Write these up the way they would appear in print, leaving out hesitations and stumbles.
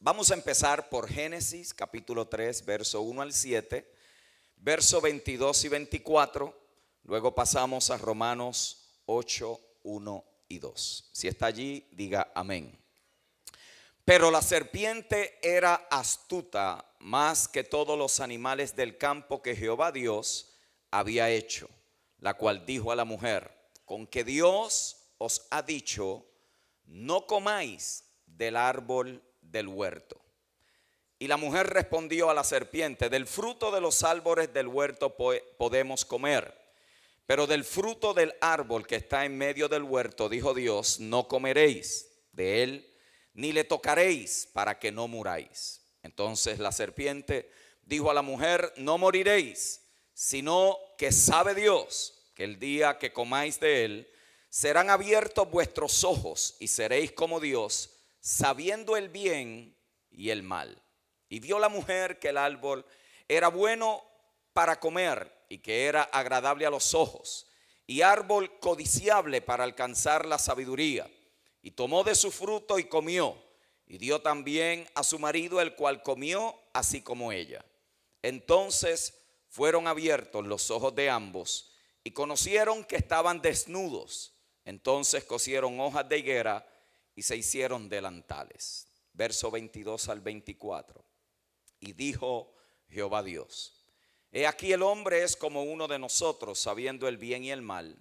Vamos a empezar por Génesis capítulo 3, verso 1 al 7, verso 22 y 24. Luego pasamos a Romanos 8, 1 y 2. Si está allí, diga amén. Pero la serpiente era astuta más que todos los animales del campo que Jehová Dios había hecho, la cual dijo a la mujer: con que Dios os ha dicho, no comáis del árbol del huerto. Y la mujer respondió a la serpiente: del fruto de los árboles del huerto podemos comer, pero del fruto del árbol que está en medio del huerto, dijo Dios, no comeréis de él, ni le tocaréis, para que no muráis. Entonces la serpiente dijo a la mujer: no moriréis, sino que sabe Dios que el día que comáis de él, serán abiertos vuestros ojos y seréis como Dios, sabiendo el bien y el mal. Y vio la mujer que el árbol era bueno para comer y que era agradable a los ojos, y árbol codiciable para alcanzar la sabiduría. Y tomó de su fruto y comió, y dio también a su marido, el cual comió así como ella. Entonces fueron abiertos los ojos de ambos, y conocieron que estaban desnudos. Entonces cosieron hojas de higuera y se hicieron delantales. Verso 22 al 24. Y dijo Jehová Dios: he aquí el hombre es como uno de nosotros, sabiendo el bien y el mal.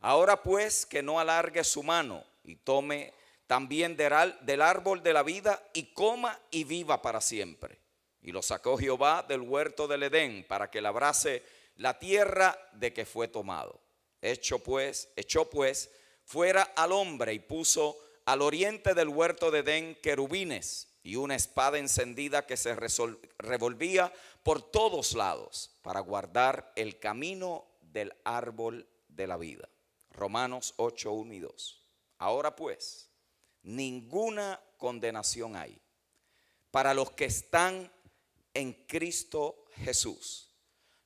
Ahora pues que no alargue su mano y tome también del árbol de la vida y coma y viva para siempre. Y lo sacó Jehová del huerto del Edén para que labrase la tierra de que fue tomado. Echó pues fuera al hombre y puso al oriente del huerto de Edén querubines y una espada encendida que se revolvía por todos lados para guardar el camino del árbol de la vida. Romanos 8, 1 y 2. Ahora pues, ninguna condenación hay para los que están en Cristo Jesús,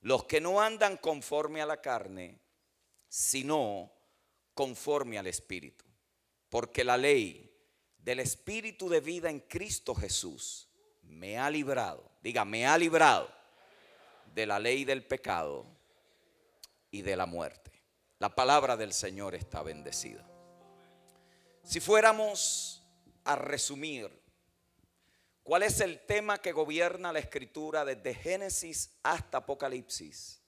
los que no andan conforme a la carne, sino conforme al Espíritu. Porque la ley del Espíritu de vida en Cristo Jesús me ha librado, diga, me ha librado de la ley del pecado y de la muerte. La palabra del Señor está bendecida. Si fuéramos a resumir cuál es el tema que gobierna la Escritura desde Génesis hasta Apocalipsis,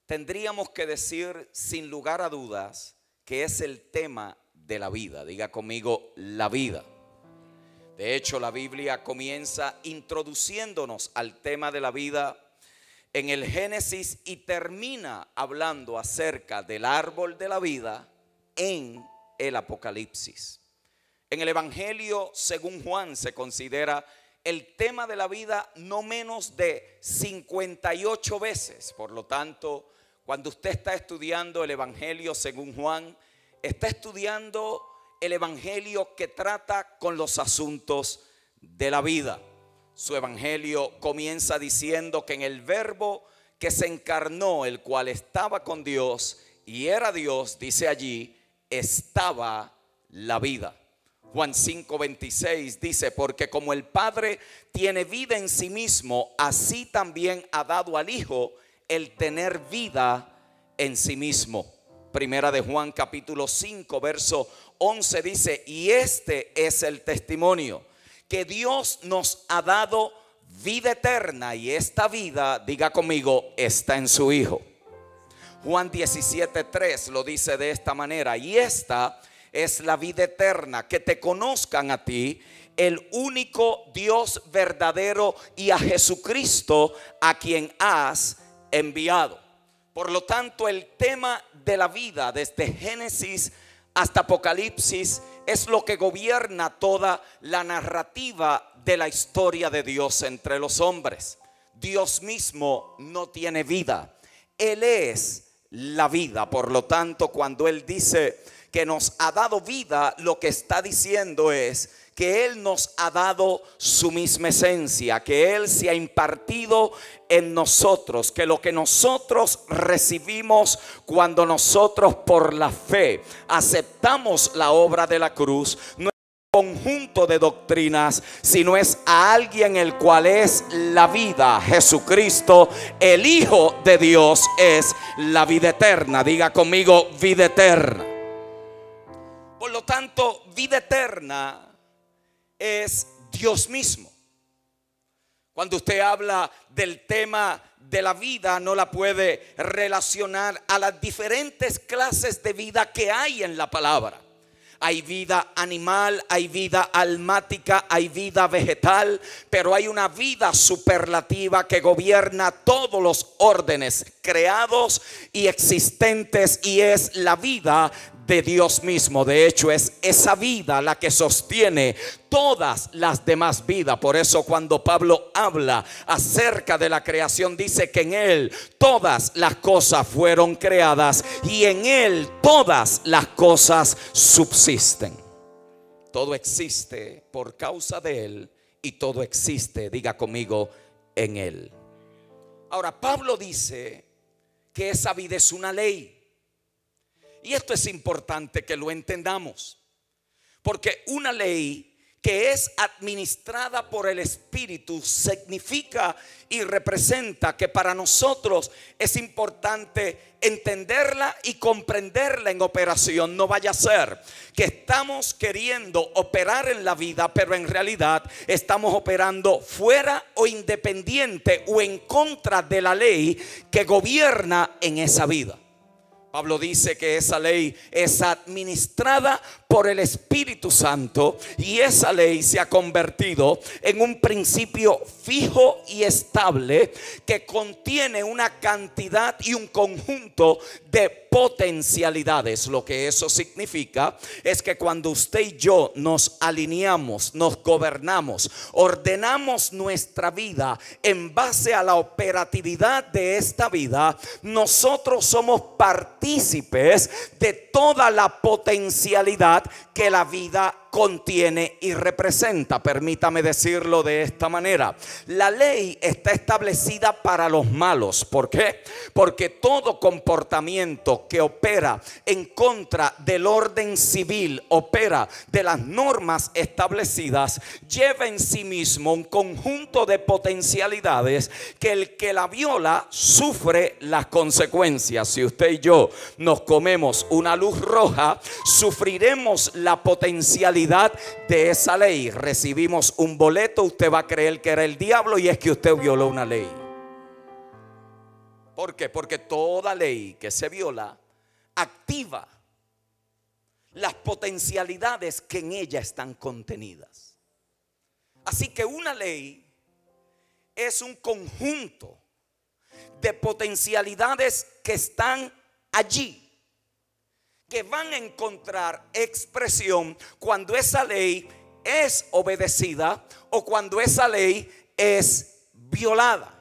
tendríamos que decir sin lugar a dudas que es el tema de la vida. Diga conmigo, la vida. De hecho, la Biblia comienza introduciéndonos al tema de la vida en el Génesis y termina hablando acerca del árbol de la vida en el Apocalipsis. En el Evangelio según Juan se considera el tema de la vida no menos de 58 veces. Por lo tanto, cuando usted está estudiando el Evangelio según Juan, está estudiando el Evangelio que trata con los asuntos de la vida. Su Evangelio comienza diciendo que en el Verbo que se encarnó, el cual estaba con Dios y era Dios, dice allí, estaba la vida. Juan 5:26 dice: porque como el Padre tiene vida en sí mismo, así también ha dado al Hijo el tener vida en sí mismo. Primera de Juan capítulo 5 verso 11 dice: y este es el testimonio, que Dios nos ha dado vida eterna, y esta vida, diga conmigo, está en su Hijo. Juan 17:3 lo dice de esta manera: y esta es la vida eterna, que te conozcan a ti, el único Dios verdadero, y a Jesucristo, a quien has enviado. Por lo tanto, el tema de la vida desde Génesis hasta Apocalipsis es lo que gobierna toda la narrativa de la historia de Dios entre los hombres. Dios mismo no tiene vida, Él es la vida. Por lo tanto, cuando Él dice que nos ha dado vida, lo que está diciendo es que Él nos ha dado su misma esencia, que Él se ha impartido en nosotros, que lo que nosotros recibimos cuando nosotros por la fe aceptamos la obra de la cruz, conjunto de doctrinas, sino es a alguien el cual es la vida. Jesucristo, el Hijo de Dios, es la vida eterna. Diga conmigo, vida eterna. Por lo tanto, vida eterna es Dios mismo. Cuando usted habla del tema de la vida, no la puede relacionar a las diferentes clases de vida que hay en la palabra. Hay vida animal, hay vida almática, hay vida vegetal, pero hay una vida superlativa que gobierna todos los órdenes creados y existentes, y es la vida de Dios mismo. De hecho, es esa vida la que sostiene todas las demás vidas. Por eso cuando Pablo habla acerca de la creación, dice que en Él todas las cosas fueron creadas y en Él todas las cosas subsisten. Todo existe por causa de Él y todo existe, diga conmigo, en Él. Ahora, Pablo dice que esa vida es una ley. Y esto es importante que lo entendamos, porque una ley que es administrada por el Espíritu significa y representa que para nosotros es importante entenderla y comprenderla en operación. No vaya a ser que estamos queriendo operar en la vida, pero en realidad estamos operando fuera o independiente o en contra de la ley que gobierna en esa vida. Pablo dice que esa ley es administrada por el Espíritu Santo y esa ley se ha convertido en un principio fijo y estable que contiene una cantidad y un conjunto de potencialidades. Lo que eso significa es que cuando usted y yo nos alineamos, nos gobernamos, ordenamos nuestra vida en base a la operatividad de esta vida, nosotros somos partícipes de toda la potencialidad que la vida contiene y representa. Permítame decirlo de esta manera: la ley está establecida para los malos. ¿Por qué? Porque todo comportamiento que opera en contra del orden civil, opera de las normas establecidas, lleva en sí mismo un conjunto de potencialidades que el que la viola sufre las consecuencias. Si usted y yo nos comemos una luz roja, sufriremos la potencialidad de esa ley. Recibimos un boleto, usted va a creer que era el diablo y es que usted violó una ley. ¿Por qué? Porque toda ley que se viola activa las potencialidades que en ella están contenidas. Así que una ley es un conjunto de potencialidades que están allí, que van a encontrar expresión cuando esa ley es obedecida o cuando esa ley es violada.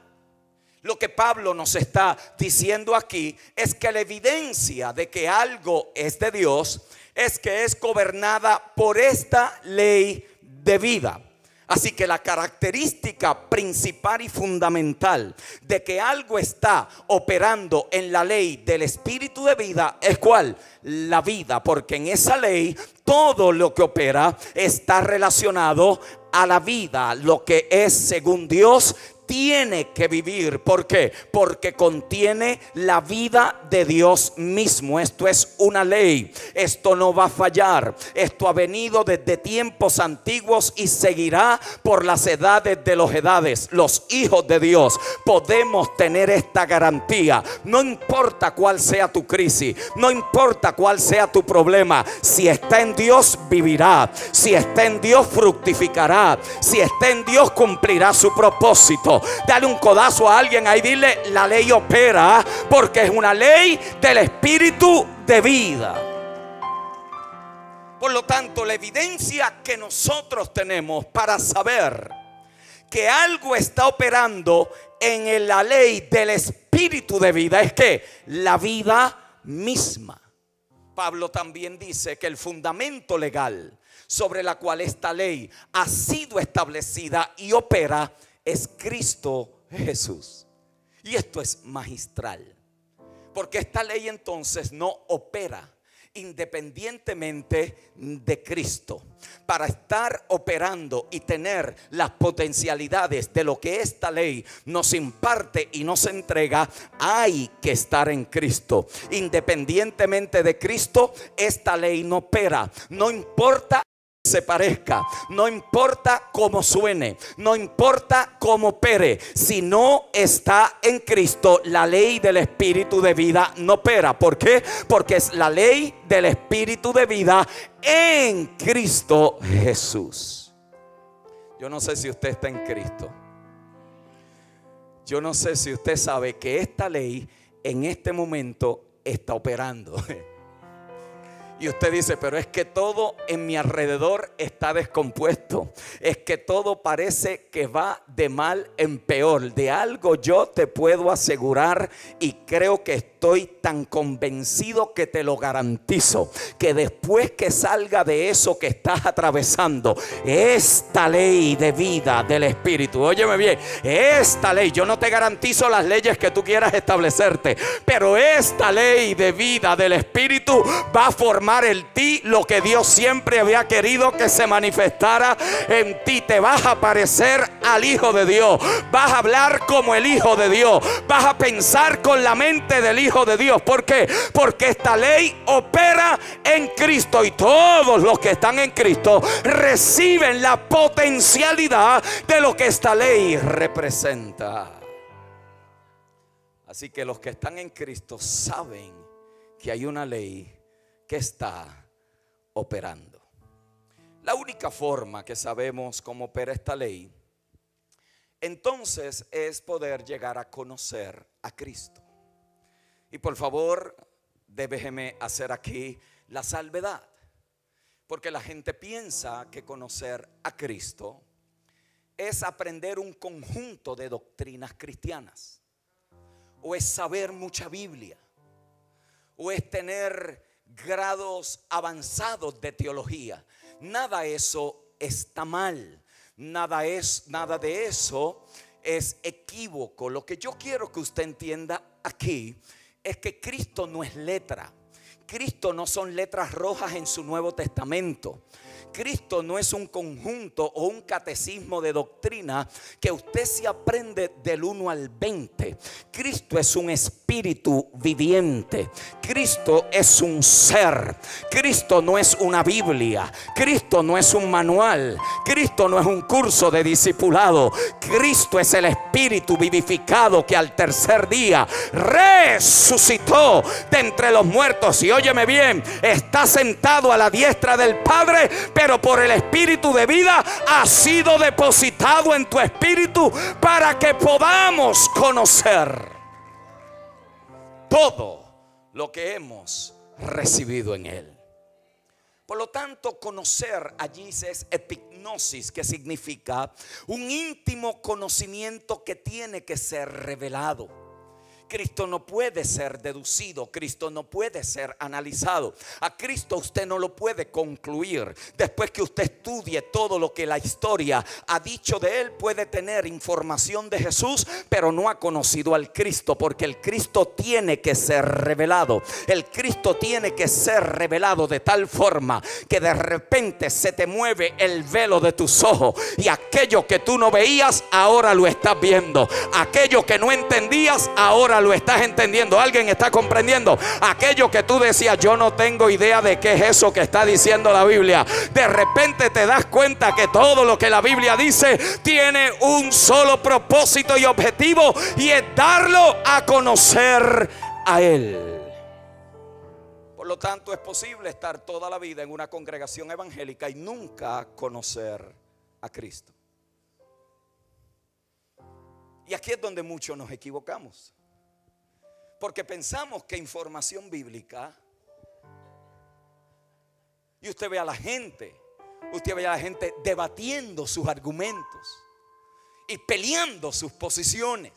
Lo que Pablo nos está diciendo aquí es que la evidencia de que algo es de Dios es que es gobernada por esta ley de vida. Así que la característica principal y fundamental de que algo está operando en la ley del espíritu de vida es ¿cuál? La vida, porque en esa ley todo lo que opera está relacionado a la vida. Lo que es según Dios tiene que vivir. ¿Por qué? Porque contiene la vida de Dios mismo. Esto es una ley. Esto no va a fallar. Esto ha venido desde tiempos antiguos y seguirá por las edades de los edades. Los hijos de Dios podemos tener esta garantía. No importa cuál sea tu crisis, no importa cuál sea tu problema. Si está en Dios, vivirá. Si está en Dios, fructificará. Si está en Dios, cumplirá su propósito. Dale un codazo a alguien ahí, dile: la ley opera porque es una ley del espíritu de vida. Por lo tanto, la evidencia que nosotros tenemos para saber que algo está operando en la ley del espíritu de vida es que la vida misma. Pablo también dice que el fundamento legal sobre la cual esta ley ha sido establecida y opera es Cristo Jesús. Y esto es magistral, porque esta ley entonces no opera independientemente de Cristo. Para estar operando y tener las potencialidades de lo que esta ley nos imparte y nos entrega, hay que estar en Cristo. Independientemente de Cristo, esta ley no opera. No importa se parezca, no importa cómo suene, no importa cómo opere. Si no está en Cristo, la ley del Espíritu de vida no opera. ¿Por qué? Porque es la ley del Espíritu de vida en Cristo Jesús. Yo no sé si usted está en Cristo. Yo no sé si usted sabe que esta ley en este momento está operando. Y usted dice, pero es que todo en mi alrededor está descompuesto. Es que todo parece que va de mal en peor. De algo yo te puedo asegurar, y creo que estoy tan convencido que te lo garantizo, que después que salga de eso que estás atravesando, esta ley de vida del Espíritu, óyeme bien, esta ley, yo no te garantizo las leyes que tú quieras establecerte, pero esta ley de vida del Espíritu va a formar en ti lo que Dios siempre había querido que se manifestara en ti. Te vas a parecer al Hijo de Dios, vas a hablar como el Hijo de Dios, vas a pensar con la mente del Hijo de Dios. ¿Por qué? Porque esta ley opera en Cristo, y todos los que están en Cristo reciben la potencialidad de lo que esta ley representa. Así que los que están en Cristo saben que hay una ley que está operando. La única forma que sabemos cómo opera esta ley, entonces, es poder llegar a conocer a Cristo. Y por favor, déjeme hacer aquí la salvedad, porque la gente piensa que conocer a Cristo es aprender un conjunto de doctrinas cristianas, o es saber mucha Biblia, o es tener grados avanzados de teología. Nada de eso está mal. Nada de eso es equívoco. Lo que yo quiero que usted entienda aquí es que Cristo no es letra. Cristo no son letras rojas en su Nuevo Testamento. Cristo no es un conjunto o un catecismo de doctrina que usted se aprende del 1 al 20. Cristo es un espíritu viviente. Cristo es un ser. Cristo no es una Biblia. Cristo no es un manual. Cristo no es un curso de discipulado. Cristo es el espíritu vivificado que al tercer día resucitó de entre los muertos. Y óyeme bien, está sentado a la diestra del Padre, pero por el Espíritu de vida ha sido depositado en tu espíritu para que podamos conocer todo lo que hemos recibido en Él. Por lo tanto, conocer allí es epignosis, que significa un íntimo conocimiento que tiene que ser revelado. Cristo no puede ser deducido, Cristo no puede ser analizado. A Cristo usted no lo puede concluir. Después que usted estudie todo lo que la historia ha dicho de Él, puede tener información de Jesús, pero no ha conocido al Cristo, porque el Cristo tiene que ser revelado. El Cristo tiene que ser revelado de tal forma que de repente se te mueve el velo de tus ojos, y aquello que tú no veías, ahora lo estás viendo. Aquello que no entendías, ahora lo estás entendiendo. ¿Alguien está comprendiendo? Aquello que tú decías, yo no tengo idea de qué es eso que está diciendo la Biblia, de repente te das cuenta que todo lo que la Biblia dice tiene un solo propósito y objetivo, y es darlo a conocer a Él. Por lo tanto, es posible estar toda la vida en una congregación evangélica y nunca conocer a Cristo. Y aquí es donde muchos nos equivocamos, porque pensamos que información bíblica, y usted ve a la gente debatiendo sus argumentos y peleando sus posiciones,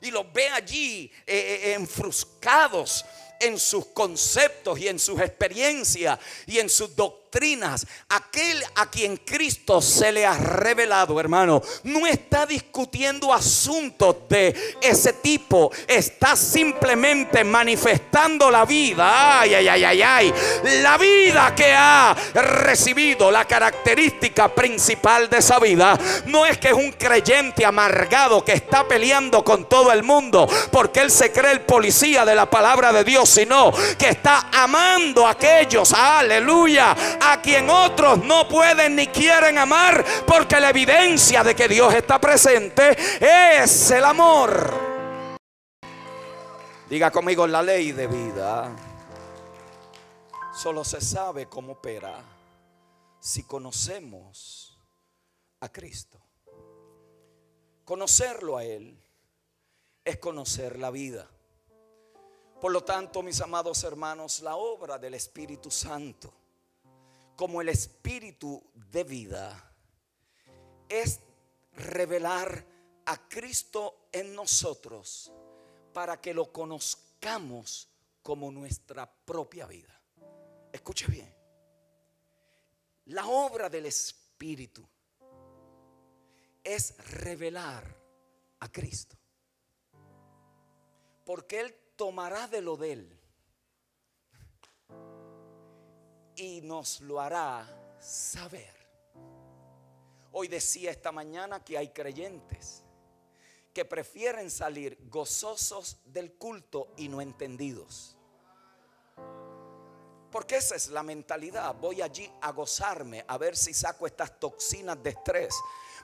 y los ve allí enfruscados en sus conceptos y en sus experiencias y en sus doctrinas doctrinas, aquel a quien Cristo se le ha revelado, hermano, no está discutiendo asuntos de ese tipo. Está simplemente manifestando la vida. Ay, ay, ay, ay, ay. La vida que ha recibido. La característica principal de esa vida no es que es un creyente amargado que está peleando con todo el mundo porque él se cree el policía de la palabra de Dios, sino que está amando a aquellos, aleluya, a quien otros no pueden ni quieren amar, porque la evidencia de que Dios está presente es el amor. Diga conmigo: la ley de vida solo se sabe cómo opera si conocemos a Cristo. Conocerlo a Él es conocer la vida. Por lo tanto, mis amados hermanos, la obra del Espíritu Santo, como el Espíritu de vida, es revelar a Cristo en nosotros para que lo conozcamos como nuestra propia vida. Escuche bien. La obra del Espíritu es revelar a Cristo, porque Él tomará de lo de Él y nos lo hará saber. Hoy decía esta mañana que hay creyentes que prefieren salir gozosos del culto y no entendidos. Porque esa es la mentalidad. Voy allí a gozarme, a ver si saco estas toxinas de estrés.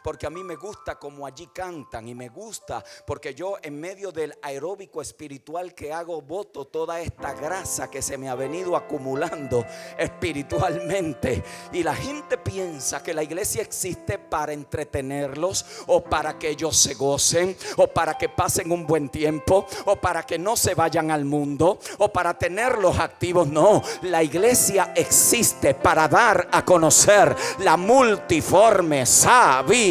Porque a mí me gusta como allí cantan, y me gusta porque yo en medio del aeróbico espiritual que hago boto toda esta grasa que se me ha venido acumulando espiritualmente. Y la gente piensa que la iglesia existe para entretenerlos, o para que ellos se gocen, o para que pasen un buen tiempo, o para que no se vayan al mundo, o para tenerlos activos. No, la iglesia existe para dar a conocer la multiforme sabiduría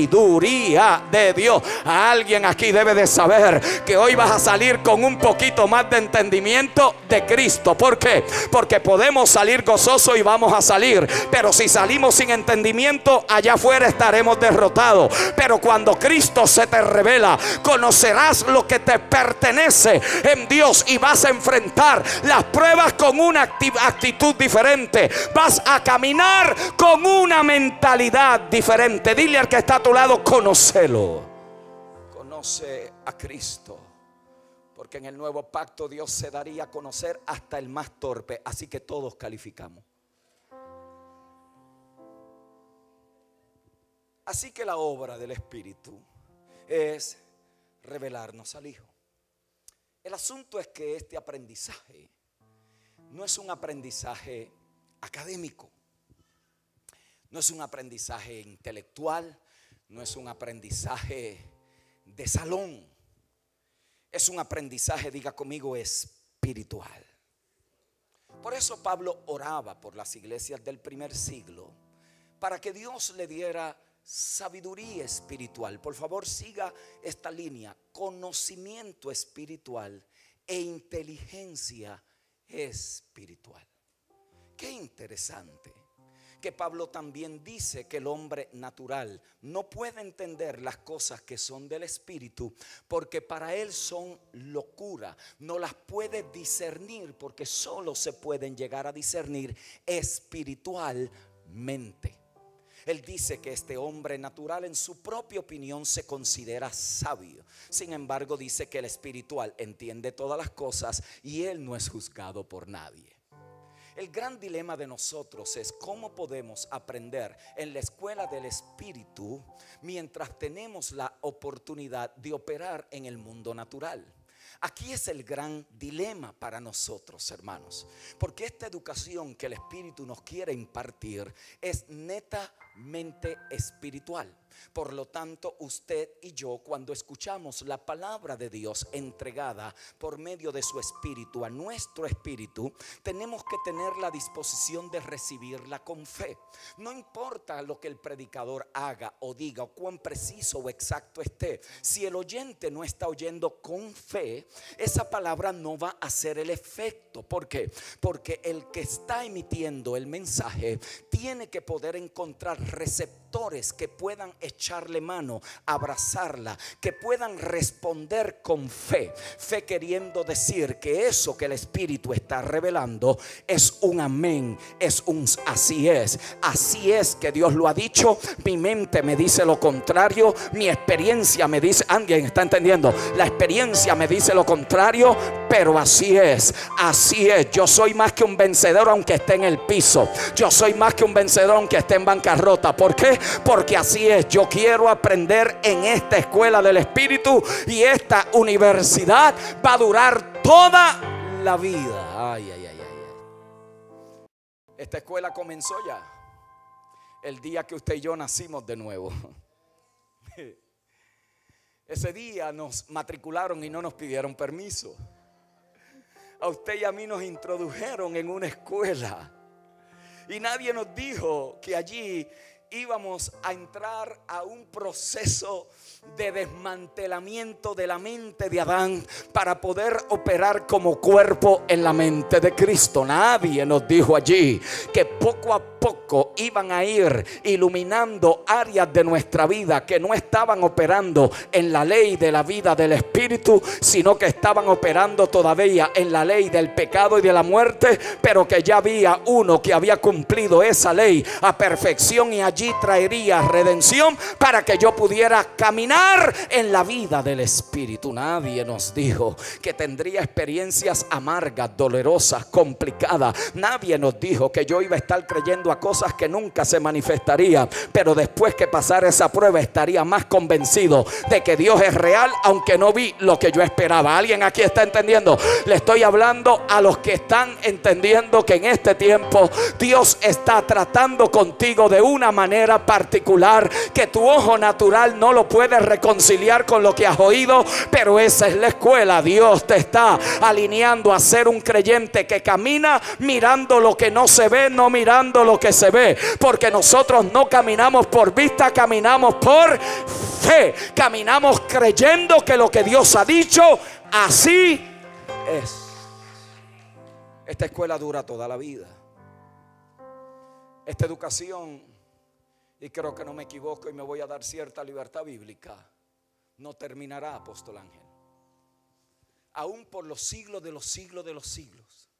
de Dios. Alguien aquí debe de saber que hoy vas a salir con un poquito más de entendimiento de Cristo. ¿Por qué? Porque podemos salir gozosos y vamos a salir, pero si salimos sin entendimiento, allá afuera estaremos derrotados. Pero cuando Cristo se te revela, conocerás lo que te pertenece en Dios y vas a enfrentar las pruebas con una actitud diferente. Vas a caminar con una mentalidad diferente. Dile al que está a tu lado: conócelo. Conoce a Cristo, porque en el nuevo pacto Dios se daría a conocer hasta el más torpe, así que todos calificamos. Así que la obra del Espíritu es revelarnos al Hijo. El asunto es que este aprendizaje no es un aprendizaje académico, no es un aprendizaje intelectual, no es un aprendizaje de salón. Es un aprendizaje, diga conmigo, espiritual. Por eso Pablo oraba por las iglesias del primer siglo, para que Dios le diera sabiduría espiritual. Por favor, siga esta línea: conocimiento espiritual e inteligencia espiritual. Qué interesante que Pablo también dice que el hombre natural no puede entender las cosas que son del Espíritu, porque para él son locura. No las puede discernir, porque solo se pueden llegar a discernir espiritualmente. Él dice que este hombre natural en su propia opinión se considera sabio. Sin embargo, dice que el espiritual entiende todas las cosas y él no es juzgado por nadie. El gran dilema de nosotros es cómo podemos aprender en la escuela del Espíritu mientras tenemos la oportunidad de operar en el mundo natural. Aquí es el gran dilema para nosotros, hermanos, porque esta educación que el Espíritu nos quiere impartir es netamente espiritual. Por lo tanto, usted y yo, cuando escuchamos la palabra de Dios entregada por medio de su espíritu a nuestro espíritu, tenemos que tener la disposición de recibirla con fe. No importa lo que el predicador haga o diga o cuán preciso o exacto esté, si el oyente no está oyendo con fe, esa palabra no va a hacer el efecto. ¿Por qué? Porque el que está emitiendo el mensaje tiene que poder encontrar receptores que puedan echarle mano, abrazarla, que puedan responder con fe. Fe queriendo decir que eso que el Espíritu está revelando es un amén, es un así es que Dios lo ha dicho. Mi mente me dice lo contrario, mi experiencia me dice, alguien está entendiendo, la experiencia me dice lo contrario, pero así es. Yo soy más que un vencedor aunque esté en el piso. Yo soy más que un vencedor aunque esté en bancarrota. ¿Por qué? Porque así es. Yo quiero aprender en esta escuela del Espíritu, y esta universidad va a durar toda la vida. Ay. Esta escuela comenzó ya el día que usted y yo nacimos de nuevo. Ese día nos matricularon y no nos pidieron permiso. A usted y a mí nos introdujeron en una escuela y nadie nos dijo que allí íbamos a entrar a un proceso de desmantelamiento de la mente de Adán para poder operar como cuerpo en la mente de Cristo. Nadie nos dijo allí que poco a poco iban a ir iluminando áreas de nuestra vida que no estaban operando en la ley de la vida del Espíritu, sino que estaban operando todavía en la ley del pecado y de la muerte, pero que ya había uno que había cumplido esa ley a perfección, y allí traería redención para que yo pudiera caminar en la vida del Espíritu. Nadie nos dijo que tendría experiencias amargas, dolorosas, complicadas. Nadie nos dijo que yo iba a estar creyendo a cosas que nunca se manifestarían, pero después que pasara esa prueba estaría más convencido de que Dios es real, aunque no vi lo que yo esperaba. ¿Alguien aquí está entendiendo? Le estoy hablando a los que están entendiendo que en este tiempo Dios está tratando contigo de una manera particular, que tu ojo natural no lo puede reconciliar con lo que has oído, pero esa es la escuela. Dios te está alineando a ser un creyente que camina mirando lo que no se ve, no mirando lo que se ve, porque nosotros no caminamos por vista, caminamos por fe. Caminamos creyendo que lo que Dios ha dicho así es. Esta escuela dura toda la vida. Esta educación, y creo que no me equivoco y me voy a dar cierta libertad bíblica, no terminará, apóstol Ángel. Aún por los siglos de los siglos de los siglos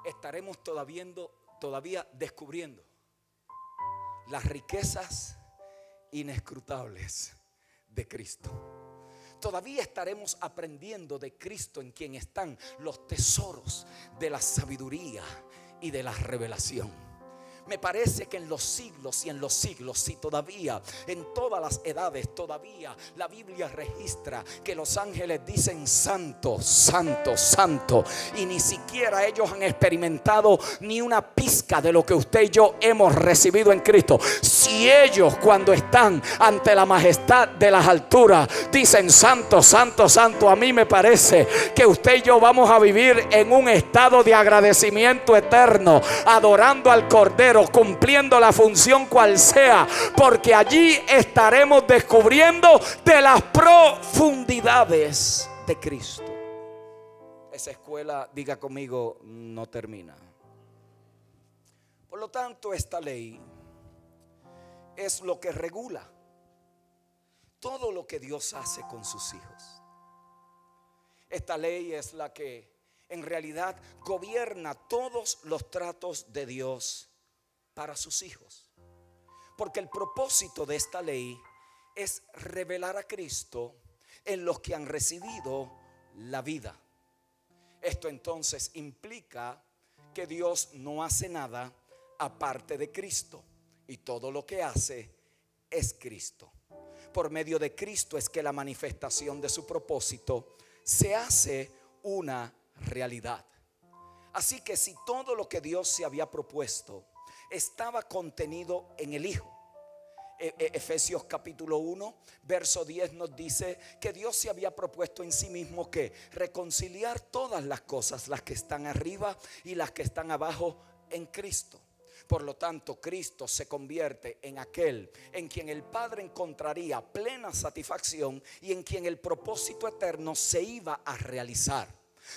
estaremos todavía descubriendo las riquezas inescrutables de Cristo. Todavía estaremos aprendiendo de Cristo, en quien están los tesoros de la sabiduría y de la revelación. Me parece que en los siglos y en los siglos, si todavía en todas las edades, todavía la Biblia registra que los ángeles dicen santo, santo, santo, y ni siquiera ellos han experimentado ni una pizca de lo que usted y yo hemos recibido en Cristo. Si ellos, cuando están ante la majestad de las alturas, dicen santo, santo, santo, a mí me parece que usted y yo vamos a vivir en un estado de agradecimiento eterno, adorando al Cordero, cumpliendo la función cual sea, porque allí estaremos descubriendo de las profundidades de Cristo. Esa escuela, diga conmigo, no termina. Por lo tanto, esta ley es lo que regula todo lo que Dios hace con sus hijos. Esta ley es la que en realidad gobierna todos los tratos de Dios para sus hijos, porque el propósito de esta ley es revelar a Cristo en los que han recibido la vida. Esto entonces implica que Dios no hace nada aparte de Cristo, y todo lo que hace es Cristo. Por medio de Cristo es que la manifestación de su propósito se hace una realidad. Así que si todo lo que Dios se había propuesto estaba contenido en el Hijo, Efesios capítulo 1, verso 10 nos dice que Dios se había propuesto en sí mismo que reconciliar todas las cosas, las que están arriba y las que están abajo, en Cristo. Por lo tanto, Cristo se convierte en aquel en quien el Padre encontraría plena satisfacción y en quien el propósito eterno se iba a realizar.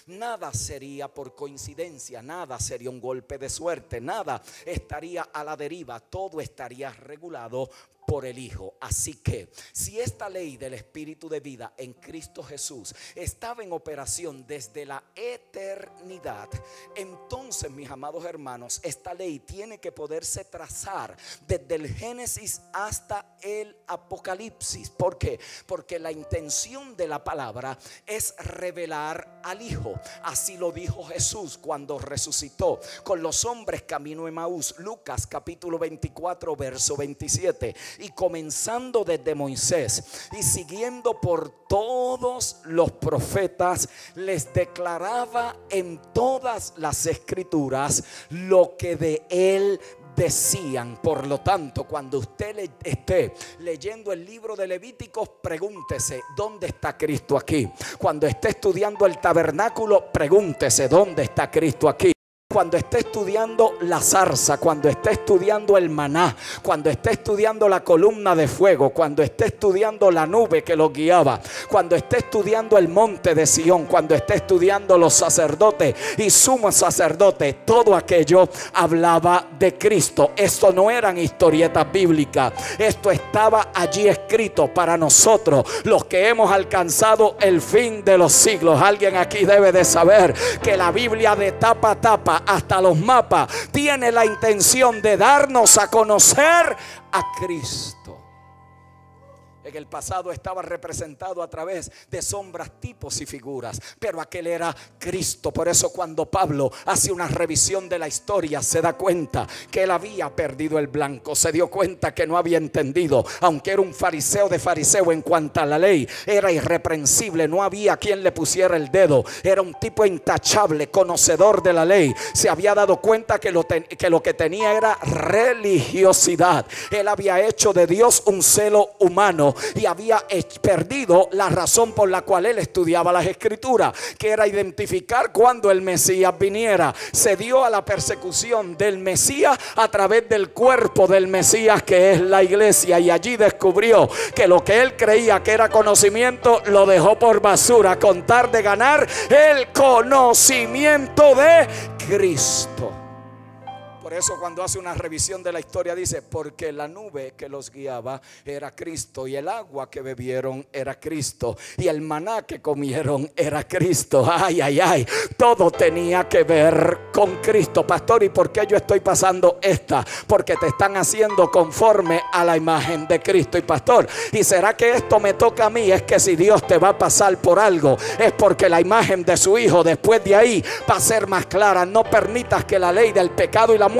Nada sería por coincidencia, nada sería un golpe de suerte, nada estaría a la deriva, todo estaría regulado por el Hijo. Así que si esta ley del Espíritu de vida en Cristo Jesús estaba en operación desde la eternidad, entonces, mis amados hermanos, esta ley tiene que poderse trazar desde el Génesis hasta el Apocalipsis. ¿Por qué? Porque la intención de la palabra es revelar al Hijo. Así lo dijo Jesús cuando resucitó con los hombres camino a Emaús. Lucas capítulo 24, verso 27. Y comenzando desde Moisés y siguiendo por todos los profetas, les declaraba en todas las escrituras lo que de él decían. Por lo tanto, cuando usted esté leyendo el libro de Levíticos, pregúntese: ¿dónde está Cristo aquí? Cuando esté estudiando el tabernáculo, pregúntese: ¿dónde está Cristo aquí? Cuando esté estudiando la zarza, cuando esté estudiando el maná, cuando esté estudiando la columna de fuego, cuando esté estudiando la nube que los guiaba, cuando esté estudiando el monte de Sión, cuando esté estudiando los sacerdotes y sumos sacerdotes, todo aquello hablaba de Cristo. Esto no eran historietas bíblicas, esto estaba allí escrito para nosotros, los que hemos alcanzado el fin de los siglos. Alguien aquí debe de saber que la Biblia de tapa a tapa, hasta los mapas, tiene la intención de darnos a conocer a Cristo. En el pasado estaba representado a través de sombras, tipos y figuras, pero aquel era Cristo. Por eso cuando Pablo hace una revisión de la historia, se da cuenta que él había perdido el blanco, se dio cuenta que no había entendido. Aunque era un fariseo de fariseo en cuanto a la ley, era irreprensible, no había quien le pusiera el dedo, era un tipo intachable, conocedor de la ley. Se había dado cuenta que lo que tenía era religiosidad. Él había hecho de Dios un celo humano y había perdido la razón por la cual él estudiaba las escrituras, que era identificar cuando el Mesías viniera. Se dio a la persecución del Mesías a través del cuerpo del Mesías, que es la iglesia, y allí descubrió que lo que él creía que era conocimiento lo dejó por basura con tal de ganar el conocimiento de Cristo. Por eso cuando hace una revisión de la historia dice: porque la nube que los guiaba era Cristo, y el agua que bebieron era Cristo, y el maná que comieron era Cristo. Ay, ay, ay, todo tenía que ver con Cristo. Pastor, ¿y por qué yo estoy pasando esta? Porque te están haciendo conforme a la imagen de Cristo. Y pastor, ¿y será que esto me toca a mí? Es que si Dios te va a pasar por algo, es porque la imagen de su Hijo después de ahí va a ser más clara. No permitas que la ley del pecado y la muerte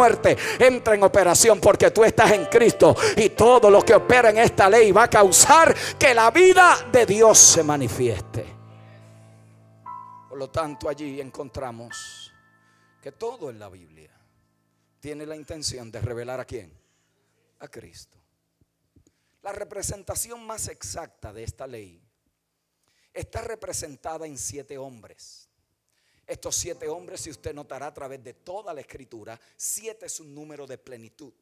entra en operación, porque tú estás en Cristo, y todo lo que opera en esta ley va a causar que la vida de Dios se manifieste. Por lo tanto, allí encontramos que todo en la Biblia tiene la intención de revelar ¿a quién? A Cristo. La representación más exacta de esta ley está representada en 7 hombres. Estos 7 hombres, si usted notará a través de toda la escritura, 7 es un número de plenitud.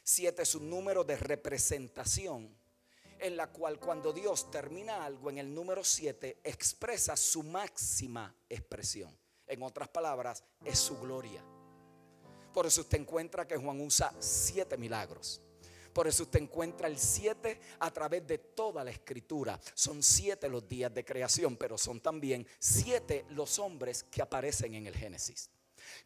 7 es un número de representación, en la cual cuando Dios termina algo en el número 7, expresa su máxima expresión. En otras palabras, es su gloria. Por eso usted encuentra que Juan usa 7 milagros. Por eso usted encuentra el 7 a través de toda la escritura. Son 7 los días de creación, pero son también 7 los hombres que aparecen en el Génesis.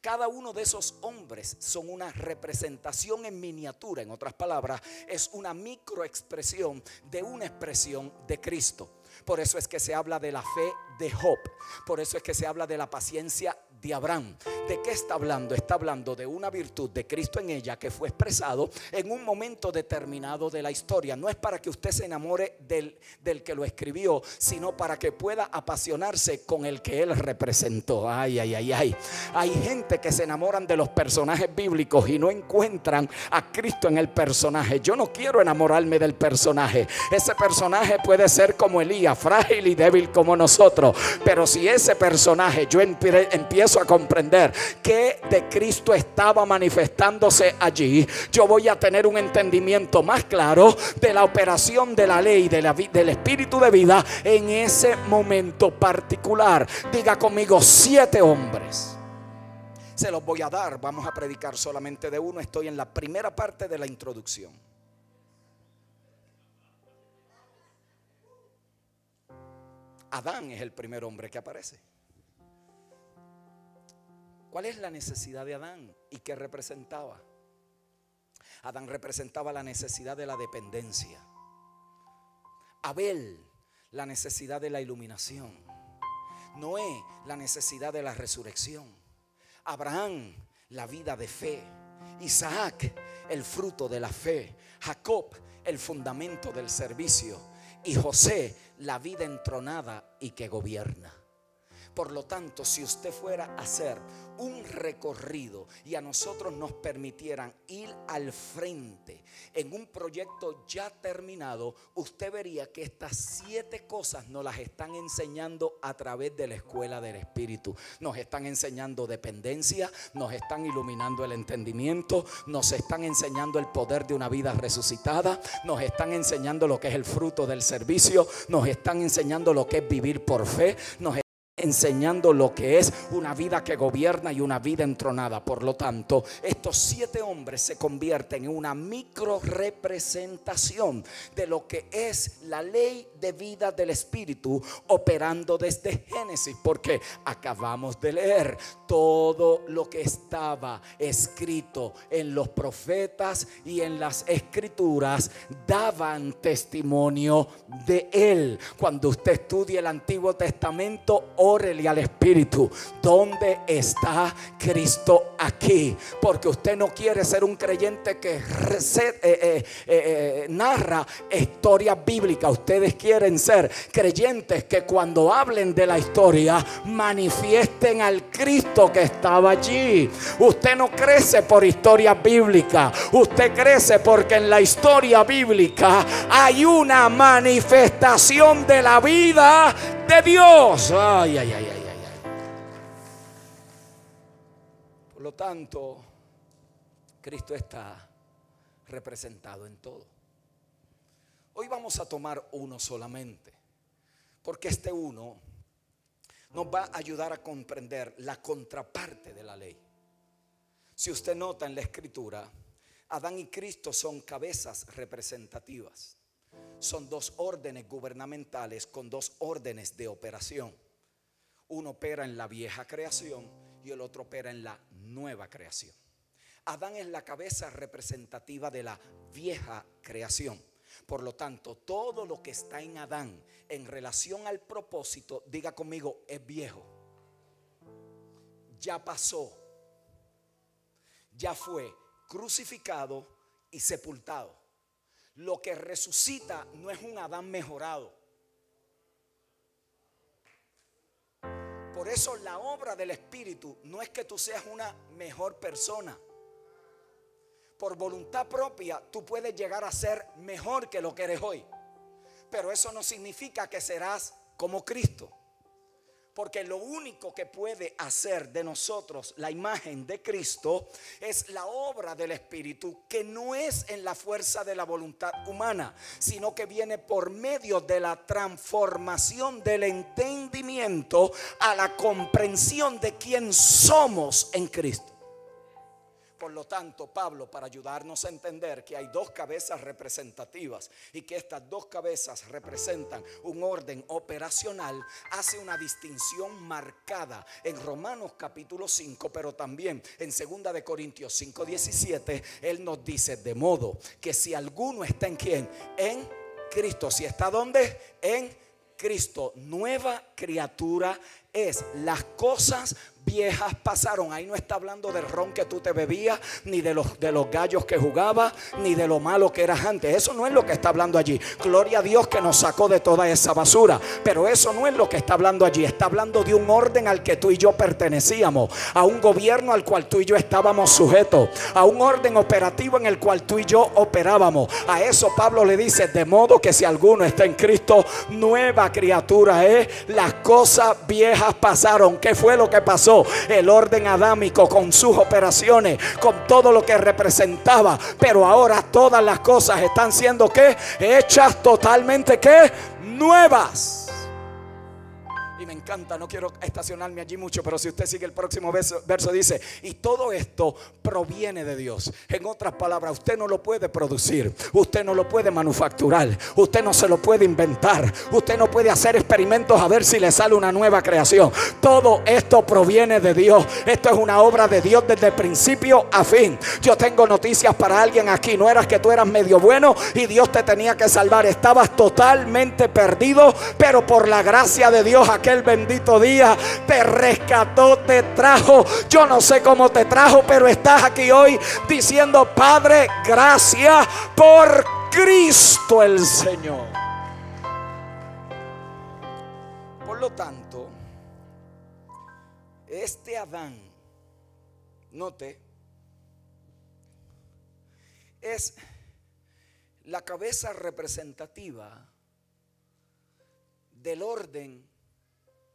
Cada uno de esos hombres son una representación en miniatura. En otras palabras, es una microexpresión de una expresión de Cristo. Por eso es que se habla de la fe de Job. Por eso es que se habla de la paciencia de Abraham. ¿De qué está hablando? Está hablando de una virtud de Cristo en ella que fue expresado en un momento determinado de la historia. No es para que usted se enamore del que lo escribió, sino para que pueda apasionarse con el que él representó. Ay, ay, ay, ay. Hay gente que se enamoran de los personajes bíblicos y no encuentran a Cristo en el personaje. Yo no quiero enamorarme del personaje. Ese personaje puede ser como Elías, frágil y débil como nosotros, pero si ese personaje yo empiezo a comprender que de Cristo estaba manifestándose allí, yo voy a tener un entendimiento más claro de la operación de la ley, del espíritu de vida en ese momento particular. Diga conmigo, 7 hombres. Se los voy a dar, vamos a predicar solamente de uno. Estoy en la primera parte de la introducción. Adán es el primer hombre que aparece. ¿Cuál es la necesidad de Adán y qué representaba? Adán representaba la necesidad de la dependencia. Abel, la necesidad de la iluminación. Noé, la necesidad de la resurrección. Abraham, la vida de fe. Isaac, el fruto de la fe. Jacob, el fundamento del servicio. Y José, la vida entronada y que gobierna. Por lo tanto, si usted fuera a hacer un recorrido y a nosotros nos permitieran ir al frente en un proyecto ya terminado, usted vería que estas 7 cosas nos las están enseñando a través de la escuela del Espíritu. Nos están enseñando dependencia, nos están iluminando el entendimiento, nos están enseñando el poder de una vida resucitada, nos están enseñando lo que es el fruto del servicio, nos están enseñando lo que es vivir por fe, nos enseñando lo que es una vida que gobierna y una vida entronada. Por lo tanto, estos 7 hombres se convierten en una micro representación de lo que es la ley de vida del Espíritu operando desde Génesis, porque acabamos de leer todo lo que estaba escrito en los profetas y en las escrituras daban testimonio de él. Cuando usted estudie el Antiguo Testamento, órele al Espíritu, ¿dónde está Cristo aquí? Porque usted no quiere ser un creyente que narra historias bíblicas. Ustedes quieren ser creyentes que cuando hablen de la historia manifiesten al Cristo que estaba allí. Usted no crece por historia bíblica, usted crece porque en la historia bíblica hay una manifestación de la vida de Dios. Ay, ay, ay, ay, ay. Por lo tanto, Cristo está representado en todo. Hoy vamos a tomar uno solamente, porque este uno nos va a ayudar a comprender la contraparte de la ley. Si usted nota en la escritura, Adán y Cristo son cabezas representativas. Son 2 órdenes gubernamentales con 2 órdenes de operación. Uno opera en la vieja creación y el otro opera en la nueva creación. Adán es la cabeza representativa de la vieja creación. Por lo tanto, todo lo que está en Adán en relación al propósito, diga conmigo, es viejo. Ya pasó. Ya fue crucificado y sepultado. Lo que resucita no es un Adán mejorado. Por eso la obra del Espíritu no es que tú seas una mejor persona. Por voluntad propia tú puedes llegar a ser mejor que lo que eres hoy, pero eso no significa que serás como Cristo. Porque lo único que puede hacer de nosotros la imagen de Cristo es la obra del Espíritu, que no es en la fuerza de la voluntad humana, sino que viene por medio de la transformación del entendimiento a la comprensión de quién somos en Cristo. Por lo tanto, Pablo, para ayudarnos a entender que hay 2 cabezas representativas y que estas 2 cabezas representan un orden operacional, hace una distinción marcada en Romanos capítulo 5, pero también en 2 de Corintios 5:17. Él nos dice: de modo que si alguno está en ¿quién? En Cristo. ¿Si está dónde? En Cristo, nueva criatura es las cosas viejas pasaron. Ahí no está hablando del ron que tú te bebías, ni de los gallos que jugabas, ni de lo malo que eras antes. Eso no es lo que está hablando allí. Gloria a Dios que nos sacó de toda esa basura. Pero eso no es lo que está hablando allí. Está hablando de un orden al que tú y yo pertenecíamos, a un gobierno al cual tú y yo estábamos sujetos, a un orden operativo en el cual tú y yo operábamos. A eso Pablo le dice: de modo que si alguno está en Cristo, nueva criatura es. Las cosas viejas pasaron. ¿Qué fue lo que pasó? El orden adámico con sus operaciones, con todo lo que representaba. Pero ahora todas las cosas están siendo ¿qué? Hechas totalmente ¿qué? Nuevas. Y me encanta, no quiero estacionarme allí mucho, pero si usted sigue el próximo verso dice: y todo esto proviene de Dios. En otras palabras, usted no lo puede producir, usted no lo puede manufacturar, usted no se lo puede inventar, usted no puede hacer experimentos a ver si le sale una nueva creación. Todo esto proviene de Dios. Esto es una obra de Dios desde principio a fin. Yo tengo noticias para alguien aquí. No eras que tú eras medio bueno y Dios te tenía que salvar. Estabas totalmente perdido, pero por la gracia de Dios aquel bendito día te rescató, te trajo. Yo no sé cómo te trajo, pero estás aquí hoy diciendo: Padre, gracias por Cristo el Señor. Por lo tanto, este Adán, note, es la cabeza representativa del orden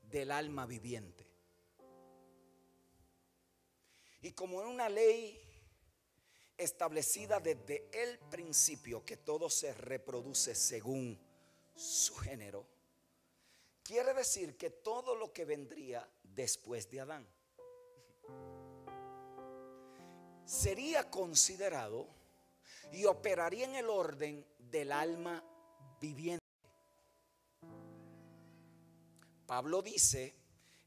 del alma viviente. Y como en una ley establecida desde el principio que todo se reproduce según su género, quiere decir que todo lo que vendría después de Adán sería considerado y operaría en el orden del alma viviente. Pablo dice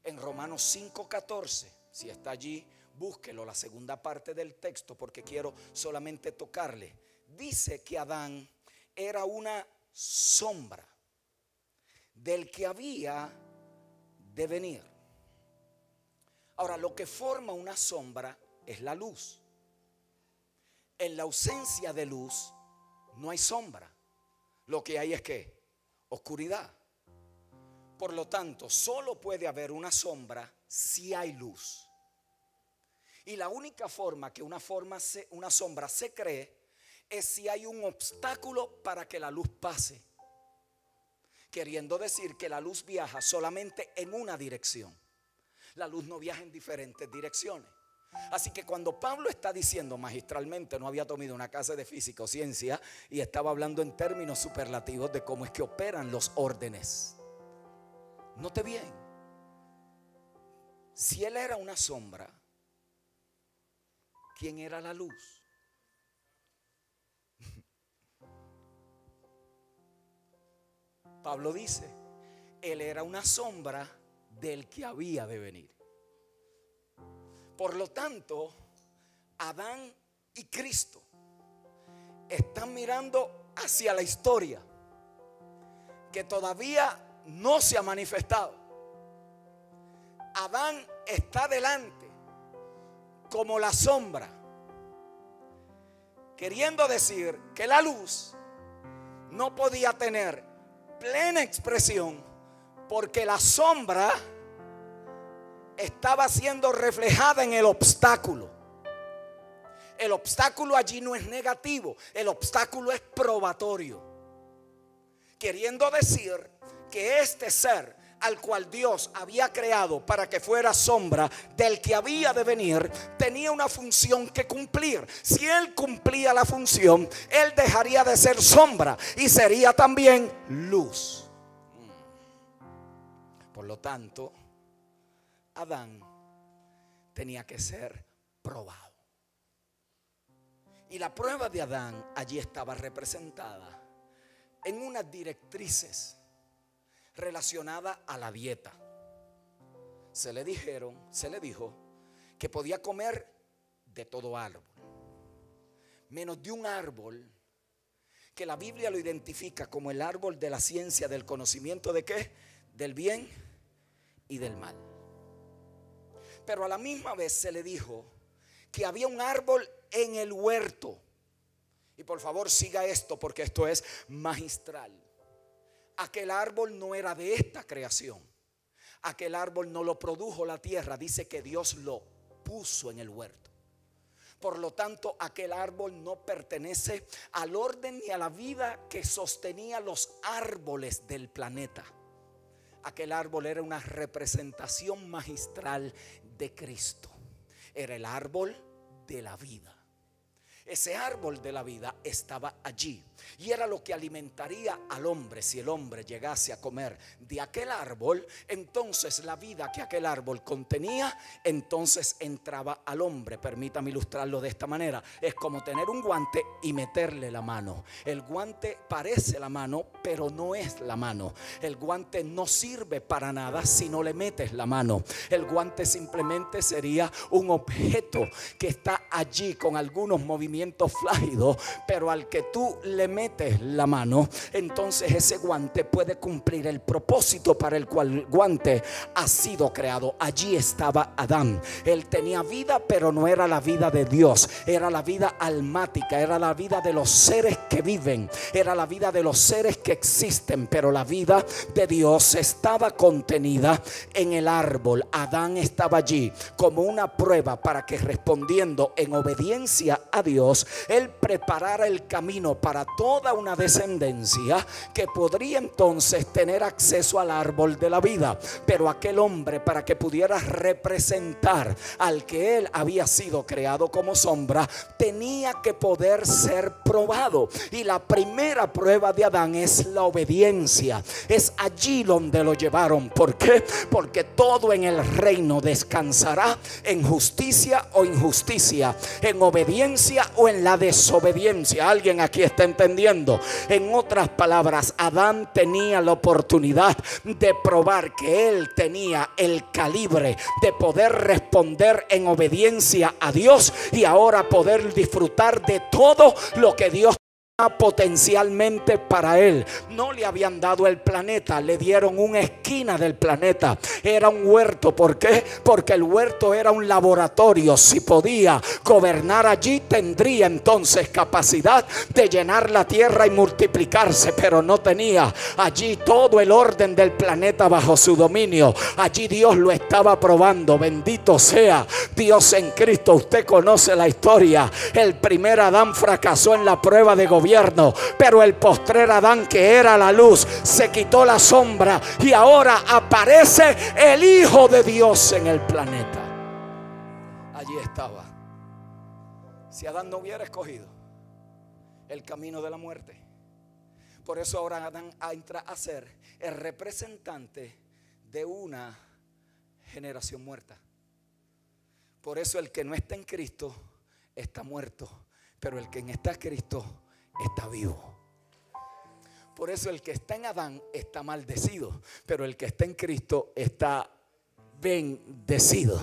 en Romanos 5:14, si está allí, búsquelo, la segunda parte del texto, porque quiero solamente tocarle. Dice que Adán era una sombra del que había de venir. Ahora, lo que forma una sombra es la luz. En la ausencia de luz no hay sombra. Lo que hay es ¿qué? Oscuridad. Por lo tanto, solo puede haber una sombra si hay luz. Y la única forma que una sombra se cree es si hay un obstáculo para que la luz pase. Queriendo decir que la luz viaja solamente en una dirección. La luz no viaja en diferentes direcciones. Así que cuando Pablo está diciendo magistralmente, no había tomado una clase de física o ciencia y estaba hablando en términos superlativos de cómo es que operan los órdenes. Note bien, si él era una sombra, ¿quién era la luz? Pablo dice, él era una sombra del que había de venir. Por lo tanto, Adán y Cristo están mirando hacia la historia que todavía no se ha manifestado. Adán está delante como la sombra, queriendo decir que la luz no podía tener plena expresión porque la sombra estaba siendo reflejada en el obstáculo. El obstáculo allí no es negativo, el obstáculo es probatorio, queriendo decir que este ser al cual Dios había creado para que fuera sombra del que había de venir, tenía una función que cumplir. Si él cumplía la función, él dejaría de ser sombra y sería también luz. Por lo tanto, Adán tenía que ser probado. Y la prueba de Adán allí estaba representada en unas directrices relacionadas a la dieta. Se le dijo que podía comer de todo árbol, menos de un árbol que la Biblia lo identifica como el árbol de la ciencia del conocimiento de ¿qué? Del bien y del mal. Pero a la misma vez se le dijo que había un árbol en el huerto. Y por favor siga esto, porque esto es magistral. Aquel árbol no era de esta creación. Aquel árbol no lo produjo la tierra. Dice que Dios lo puso en el huerto. Por lo tanto, aquel árbol no pertenece al orden ni a la vida que sostenía los árboles del planeta. Aquel árbol era una representación magistral de Cristo. Era el árbol de la vida. Ese árbol de la vida estaba allí y era lo que alimentaría al hombre. Si el hombre llegase a comer de aquel árbol, entonces la vida que aquel árbol contenía, entonces entraba al hombre. Permítame ilustrarlo de esta manera. Es como tener un guante y meterle la mano. El guante parece la mano, pero no es la mano. El guante no sirve para nada si no le metes la mano. El guante simplemente sería un objeto que está allí con algunos movimientos flácidos, pero al que tú le metes la mano, entonces ese guante puede cumplir el propósito para el cual el guante ha sido creado. Allí estaba Adán. Él tenía vida, pero no era la vida de Dios. Era la vida almática, era la vida de los seres que viven, era la vida de los seres que existen, pero la vida de Dios estaba contenida en el árbol. Adán estaba allí como una prueba para que, respondiendo en obediencia a Dios, él preparara el camino para toda una descendencia que podría entonces tener acceso al árbol de la vida. Pero aquel hombre, para que pudiera representar al que él había sido creado como sombra, tenía que poder ser probado. Y la primera prueba de Adán es la obediencia. Es allí donde lo llevaron. ¿Por qué? Porque todo en el reino descansará en justicia o injusticia, en obediencia o en la desobediencia. ¿Alguien aquí está entendiendo? En otras palabras, Adán tenía la oportunidad de probar que él tenía el calibre de poder responder en obediencia a Dios y ahora poder disfrutar de todo lo que Dios potencialmente para él. No le habían dado el planeta, le dieron una esquina del planeta. Era un huerto. ¿Por qué? Porque el huerto era un laboratorio. Si podía gobernar allí, tendría entonces capacidad de llenar la tierra y multiplicarse, pero no tenía allí todo el orden del planeta bajo su dominio. Allí Dios lo estaba probando. Bendito sea Dios en Cristo. Usted conoce la historia. El primer Adán fracasó en la prueba de gobierno, pero el postrer Adán, que era la luz, se quitó la sombra y ahora aparece el Hijo de Dios en el planeta. Allí estaba. Si Adán no hubiera escogido el camino de la muerte, por eso ahora Adán entra a ser el representante de una generación muerta. Por eso el que no está en Cristo está muerto, pero el que está en Cristo está vivo. Por eso el que está en Adán está maldecido, pero el que está en Cristo está bendecido.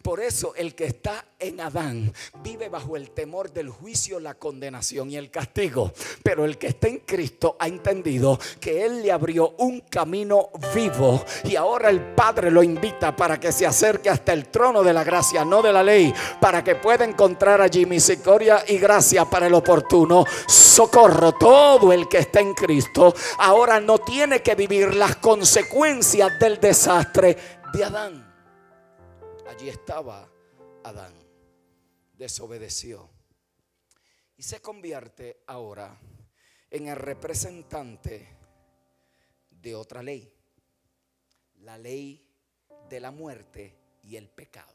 Por eso el que está en Adán vive bajo el temor del juicio, la condenación y el castigo. Pero el que está en Cristo ha entendido que Él le abrió un camino vivo y ahora el Padre lo invita para que se acerque hasta el trono de la gracia, no de la ley, para que pueda encontrar allí misericordia y gracia para el oportuno socorro. Todo el que está en Cristo ahora no tiene que vivir las consecuencias del desastre de Adán. Allí estaba Adán, desobedeció y se convierte ahora en el representante de otra ley, la ley de la muerte y el pecado.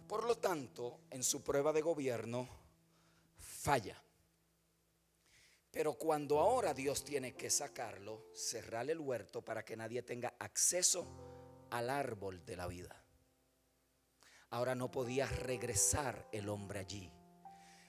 Por lo tanto, en su prueba de gobierno falla. Pero cuando ahora Dios tiene que sacarlo, cerrar el huerto para que nadie tenga acceso al árbol de la vida. Ahora no podía regresar el hombre allí.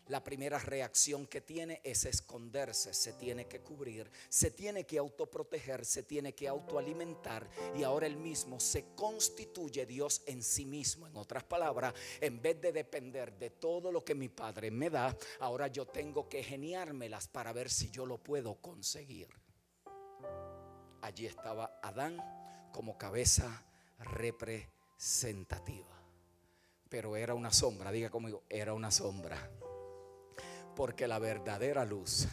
La primera reacción que tiene es esconderse, se tiene que cubrir, se tiene que autoproteger, se tiene que autoalimentar y ahora él mismo se constituye Dios en sí mismo. En otras palabras, en vez de depender de todo lo que mi Padre me da, ahora yo tengo que geniármelas para ver si yo lo puedo conseguir. Allí estaba Adán como cabeza representativa. representativa. Pero era una sombra, diga conmigo, era una sombra. Porque la verdadera luz,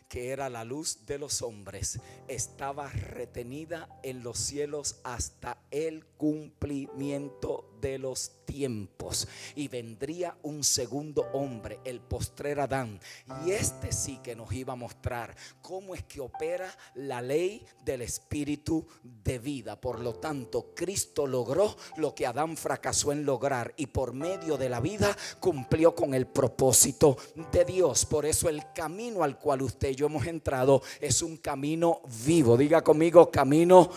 que era la luz de los hombres, estaba retenida en los cielos hasta el cumplimiento de los tiempos. Y vendría un segundo hombre, el postrer Adán, y este sí que nos iba a mostrar cómo es que opera la ley del espíritu de vida. Por lo tanto, Cristo logró lo que Adán fracasó en lograr, y por medio de la vida cumplió con el propósito de Dios. Por eso el camino al cual usted y yo hemos entrado es un camino vivo. Diga conmigo, camino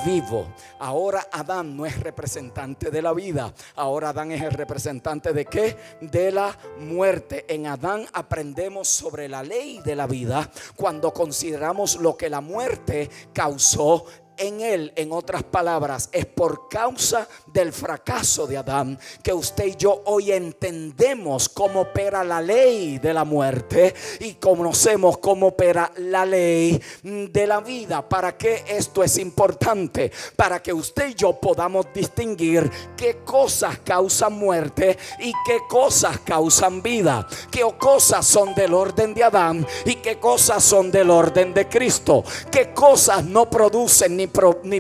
vivo. Ahora Adán no es representante de la vida. Ahora Adán es el representante ¿de qué? De la muerte. En Adán aprendemos sobre la ley de la vida cuando consideramos lo que la muerte causó en él. En otras palabras, es por causa del fracaso de Adán que usted y yo hoy entendemos cómo opera la ley de la muerte y conocemos cómo opera la ley de la vida. ¿Para qué esto es importante? Para que usted y yo podamos distinguir qué cosas causan muerte y qué cosas causan vida, qué cosas son del orden de Adán y qué cosas son del orden de Cristo, qué cosas no producen ni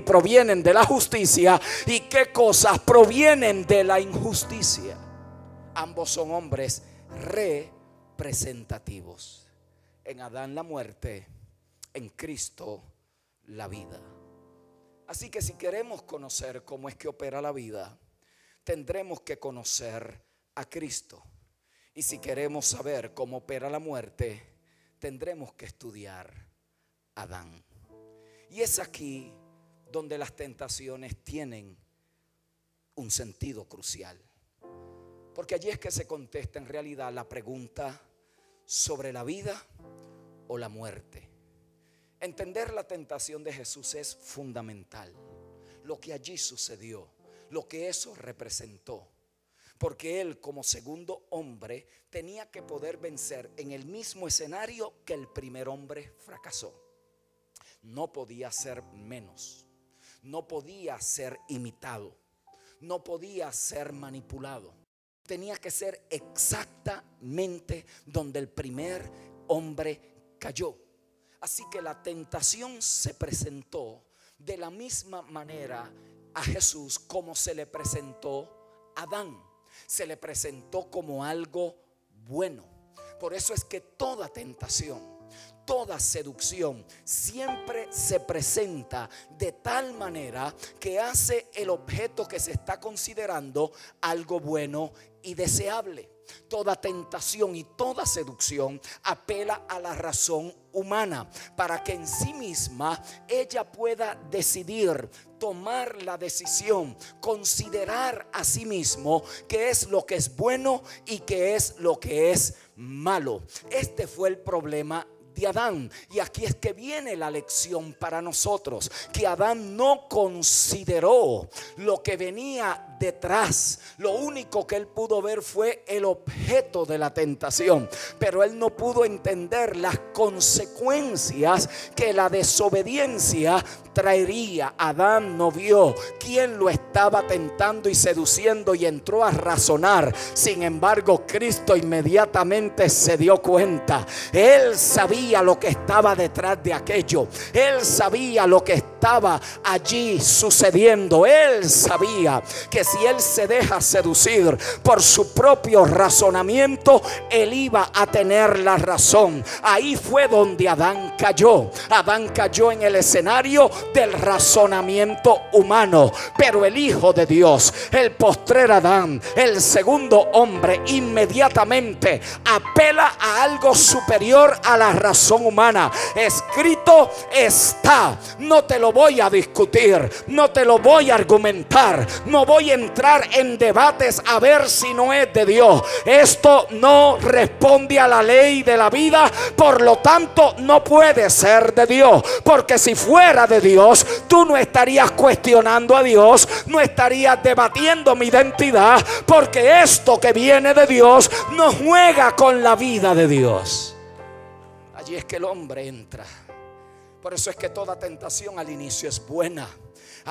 provienen de la justicia y qué cosas provienen de la injusticia. Ambos son hombres representativos. En Adán la muerte, en Cristo la vida. Así que si queremos conocer cómo es que opera la vida, tendremos que conocer a Cristo. Y si queremos saber cómo opera la muerte, tendremos que estudiar a Adán. Y es aquí donde las tentaciones tienen un sentido crucial, porque allí es que se contesta en realidad la pregunta sobre la vida o la muerte. Entender la tentación de Jesús es fundamental, lo que allí sucedió, lo que eso representó, porque él como segundo hombre tenía que poder vencer en el mismo escenario que el primer hombre fracasó. No podía ser menos, no podía ser imitado, no podía ser manipulado. Tenía que ser exactamente donde el primer hombre cayó. Así que la tentación se presentó de la misma manera a Jesús como se le presentó a Adán. Se le presentó como algo bueno. Por eso es que toda tentación, toda seducción siempre se presenta de tal manera que hace el objeto que se está considerando algo bueno y deseable. Toda tentación y toda seducción apela a la razón humana para que en sí misma ella pueda decidir, tomar la decisión, considerar a sí mismo qué es lo que es bueno y qué es lo que es malo. Este fue el problema de Adán, y aquí es que viene la lección para nosotros, que Adán no consideró lo que venía detrás. Lo único que él pudo ver fue el objeto de la tentación, pero él no pudo entender las consecuencias que la desobediencia traería. Adán no vio quién lo estaba tentando y seduciendo y entró a razonar. Sin embargo, Cristo inmediatamente se dio cuenta. Él sabía lo que estaba detrás de aquello. Él sabía lo que estaba allí sucediendo. Él sabía que si él se deja seducir por su propio razonamiento, él iba a tener la razón. Ahí fue donde Adán cayó. Adán cayó en el escenario del razonamiento humano, pero el Hijo de Dios, el postrer Adán, el segundo hombre, inmediatamente apela a algo superior a la razón humana. Escrito está. No te lo voy a discutir, no te lo voy a argumentar, no voy a entrar en debates a ver si no es de Dios. Esto no responde a la ley de la vida, por lo tanto no puede ser de Dios, porque si fuera de Dios, tú no estarías cuestionando a Dios, no estarías debatiendo mi identidad, porque esto que viene de Dios no juega con la vida de Dios. Allí es que el hombre entra. Por eso es que toda tentación al inicio es buena.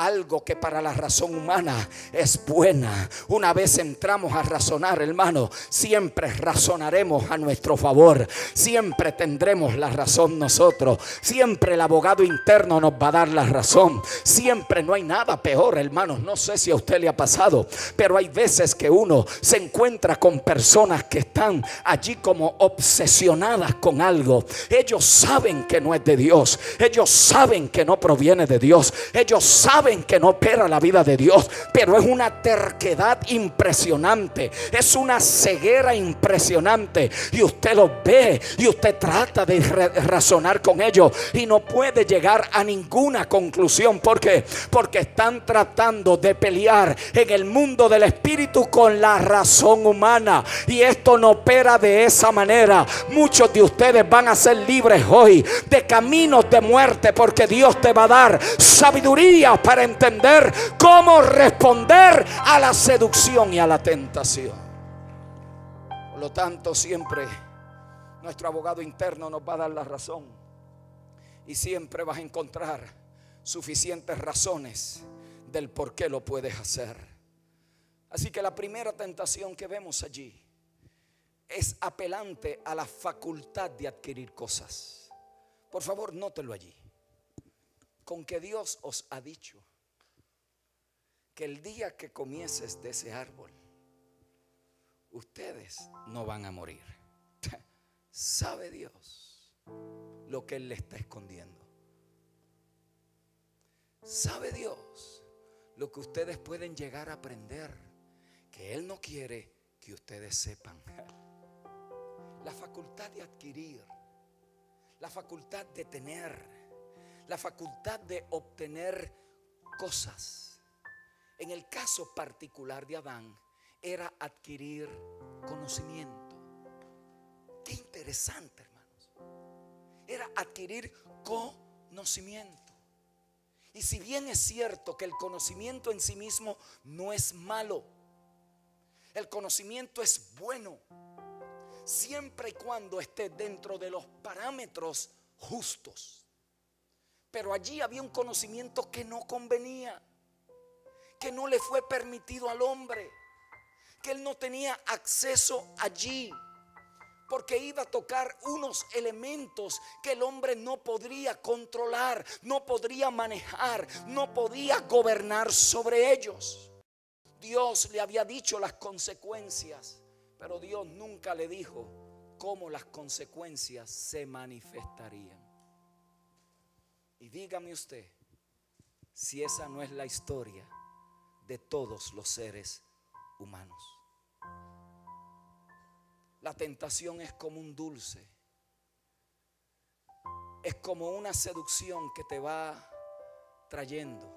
algo que para la razón humana es buena. Una vez entramos a razonar, hermano, siempre razonaremos a nuestro favor. Siempre tendremos la razón nosotros. Siempre el abogado interno nos va a dar la razón. Siempre, no hay nada peor, hermanos. No sé si a usted le ha pasado, pero hay veces que uno se encuentra con personas que están allí como obsesionadas con algo. Ellos saben que no es de Dios. Ellos saben que no proviene de Dios. Ellos saben que no opera la vida de Dios, pero es una terquedad impresionante. Es una ceguera impresionante. Y usted los ve y usted trata de razonar con ellos y no puede llegar a ninguna conclusión. ¿Por qué? Porque están tratando de pelear en el mundo del espíritu con la razón humana, y esto no opera de esa manera. Muchos de ustedes van a ser libres hoy de caminos de muerte, porque Dios te va a dar sabiduría para entender cómo responder a la seducción y a la tentación. Por lo tanto, siempre nuestro abogado interno nos va a dar la razón, y siempre vas a encontrar suficientes razones del por qué lo puedes hacer. Así que la primera tentación que vemos allí es apelante a la facultad de adquirir cosas. Por favor, nótelo allí. Con que Dios os ha dicho que el día que comieses de ese árbol, ustedes no van a morir. ¿Sabe Dios lo que Él le está escondiendo? ¿Sabe Dios lo que ustedes pueden llegar a aprender que Él no quiere que ustedes sepan? La facultad de adquirir, la facultad de tener, la facultad de obtener cosas. En el caso particular de Adán, era adquirir conocimiento. Qué interesante, hermanos. Era adquirir conocimiento. Y si bien es cierto que el conocimiento en sí mismo no es malo, el conocimiento es bueno, siempre y cuando esté dentro de los parámetros justos. Pero allí había un conocimiento que no convenía, que no le fue permitido al hombre, que él no tenía acceso allí, porque iba a tocar unos elementos que el hombre no podría controlar, no podría manejar, no podía gobernar sobre ellos. Dios le había dicho las consecuencias, pero Dios nunca le dijo cómo las consecuencias se manifestarían. Y dígame usted si esa no es la historia de todos los seres humanos. La tentación es como un dulce, es como una seducción que te va trayendo,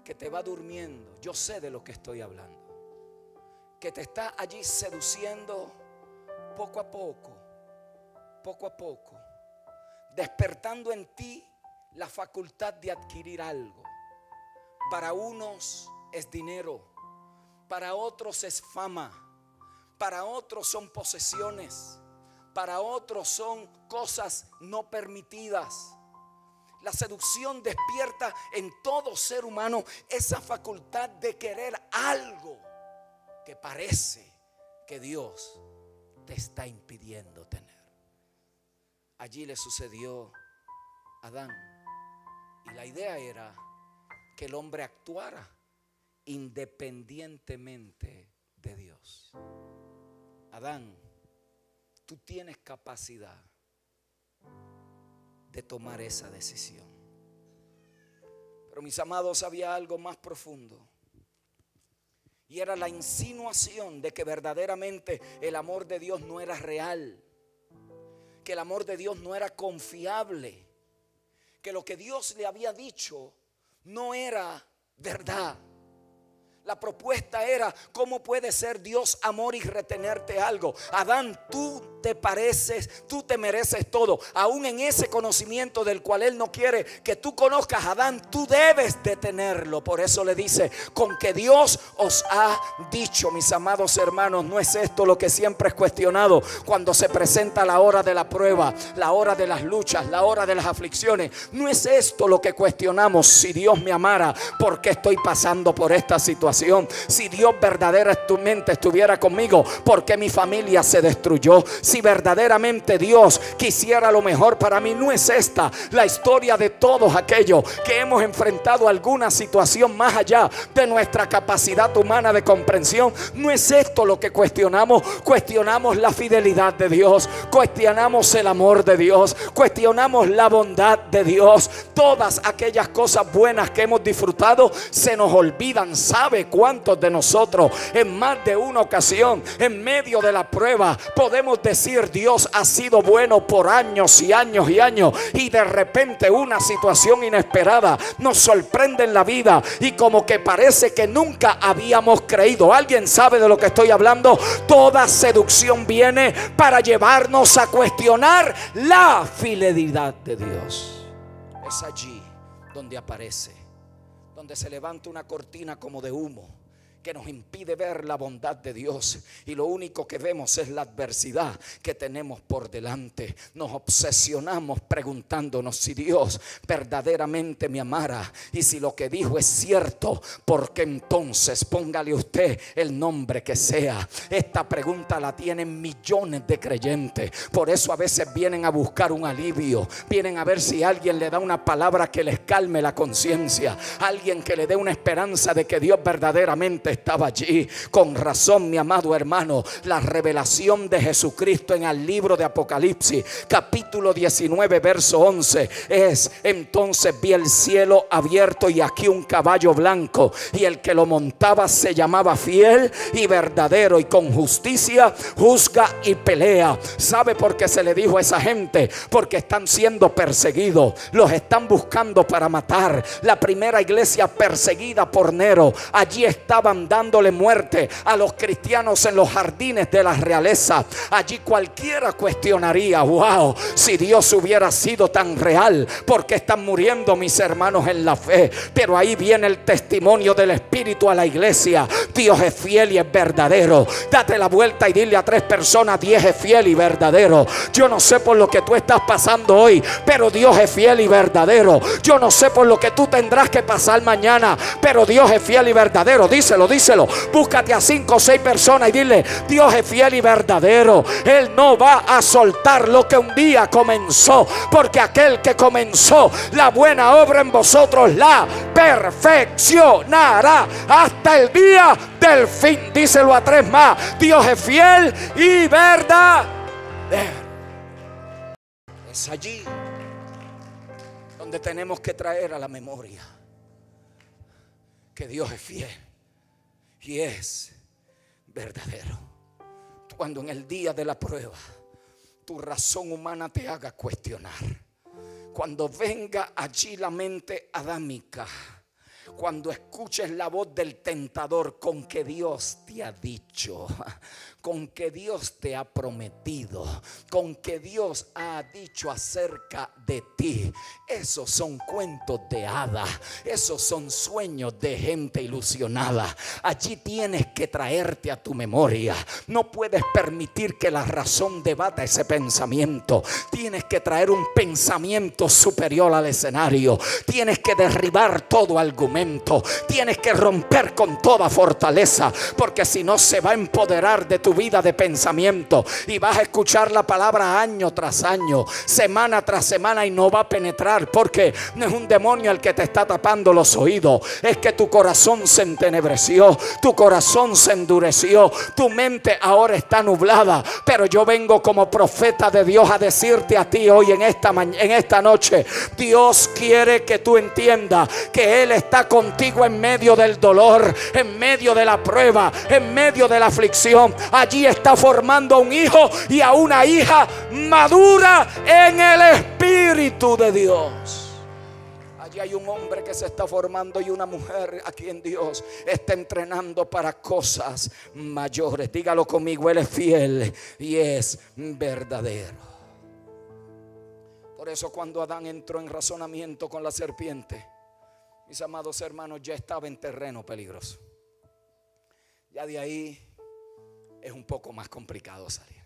que te va durmiendo. Yo sé de lo que estoy hablando, que te está allí seduciendo poco a poco, despertando en ti la facultad de adquirir algo. Para unos es dinero, para otros es fama, para otros son posesiones, para otros son cosas no permitidas. La seducción despierta en todo ser humano esa facultad de querer algo que parece que Dios te está impidiendo tener. Allí le sucedió a Adán, y la idea era que el hombre actuara independientemente de Dios. Adán, tú tienes capacidad de tomar esa decisión. Pero mis amados, había algo más profundo, y era la insinuación de que verdaderamente el amor de Dios no era real, que el amor de Dios no era confiable, que lo que Dios le había dicho no era verdad. La propuesta era: ¿cómo puede ser Dios amor y retenerte algo? Adán, tú te mereces todo. Aún en ese conocimiento del cual Él no quiere que tú conozcas, Adán, tú debes de tenerlo. Por eso le dice: con que Dios os ha dicho. Mis amados hermanos, ¿no es esto lo que siempre es cuestionado cuando se presenta la hora de la prueba, la hora de las luchas, la hora de las aflicciones? ¿No es esto lo que cuestionamos? Si Dios me amara, ¿por qué estoy pasando por esta situación? Si Dios verdaderamente estuviera conmigo, ¿por qué mi familia se destruyó? Si verdaderamente Dios quisiera lo mejor para mí, ¿no es esta la historia de todos aquellos que hemos enfrentado alguna situación más allá de nuestra capacidad humana de comprensión? ¿No es esto lo que cuestionamos? Cuestionamos la fidelidad de Dios, cuestionamos el amor de Dios, cuestionamos la bondad de Dios. Todas aquellas cosas buenas que hemos disfrutado se nos olvidan. ¿Sabe cuántos de nosotros en más de una ocasión, en medio de la prueba, podemos decir: Dios ha sido bueno por años y años y años, y de repente una situación inesperada nos sorprende en la vida y como que parece que nunca habíamos creído? ¿Alguien sabe de lo que estoy hablando? Toda seducción viene para llevarnos a cuestionar la fidelidad de Dios. Es allí donde aparece, donde se levanta una cortina como de humo que nos impide ver la bondad de Dios, y lo único que vemos es la adversidad que tenemos por delante. Nos obsesionamos preguntándonos si Dios verdaderamente me amara, y si lo que dijo es cierto, porque entonces póngale usted el nombre que sea. Esta pregunta la tienen millones de creyentes. Por eso a veces vienen a buscar un alivio, vienen a ver si alguien le da una palabra que les calme la conciencia, alguien que le dé una esperanza de que Dios verdaderamente estaba allí. Con razón, mi amado hermano, la revelación de Jesucristo en el libro de Apocalipsis, capítulo 19, verso 11, es: entonces vi el cielo abierto y aquí un caballo blanco, y el que lo montaba se llamaba Fiel y Verdadero, y con justicia juzga y pelea. ¿Sabe por qué se le dijo a esa gente? Porque están siendo perseguidos, los están buscando para matar. La primera iglesia perseguida por Nero, allí estaban dándole muerte a los cristianos en los jardines de la realeza. Allí cualquiera cuestionaría: wow, si Dios hubiera sido tan real, ¿por qué están muriendo mis hermanos en la fe? Pero ahí viene el testimonio del Espíritu a la iglesia: Dios es fiel y es verdadero. Date la vuelta y dile a 3 personas: Dios es fiel y verdadero. Yo no sé por lo que tú estás pasando hoy, pero Dios es fiel y verdadero. Yo no sé por lo que tú tendrás que pasar mañana, pero Dios es fiel y verdadero. Díselo. Búscate a 5 o 6 personas y dile: Dios es fiel y verdadero. Él no va a soltar lo que un día comenzó, porque aquel que comenzó la buena obra en vosotros la perfeccionará hasta el día del fin. Díselo a 3 más: Dios es fiel y verdadero. Es allí donde tenemos que traer a la memoria que Dios es fiel y es verdadero. Cuando en el día de la prueba tu razón humana te haga cuestionar, cuando venga allí la mente adámica, cuando escuches la voz del tentador, con que Dios te ha dicho, con que Dios te ha prometido, con que Dios ha dicho acerca de ti, esos son cuentos de hadas, esos son sueños de gente ilusionada. Allí tienes que traerte a tu memoria. No puedes permitir que la razón debata ese pensamiento. Tienes que traer un pensamiento superior al escenario. Tienes que derribar todo argumento. Tienes que romper con toda fortaleza, porque si no se va a empoderar de tu vida de pensamiento y vas a escuchar la palabra año tras año, semana tras semana, y no va a penetrar, porque no es un demonio el que te está tapando los oídos, es que tu corazón se entenebreció, tu corazón se endureció, tu mente ahora está nublada. Pero yo vengo como profeta de Dios a decirte a ti hoy en esta noche: Dios quiere que tú entiendas que Él está contigo en medio del dolor, en medio de la prueba, en medio de la aflicción. Allí está formando a un hijo y a una hija madura en el Espíritu de Dios. Allí Aquí hay un hombre que se está formando y una mujer a quien Dios está entrenando para cosas mayores. Dígalo conmigo, Él es fiel y es verdadero. Por eso cuando Adán entró en razonamiento con la serpiente, mis amados hermanos, ya estaba en terreno peligroso. Ya de ahí es un poco más complicado salir.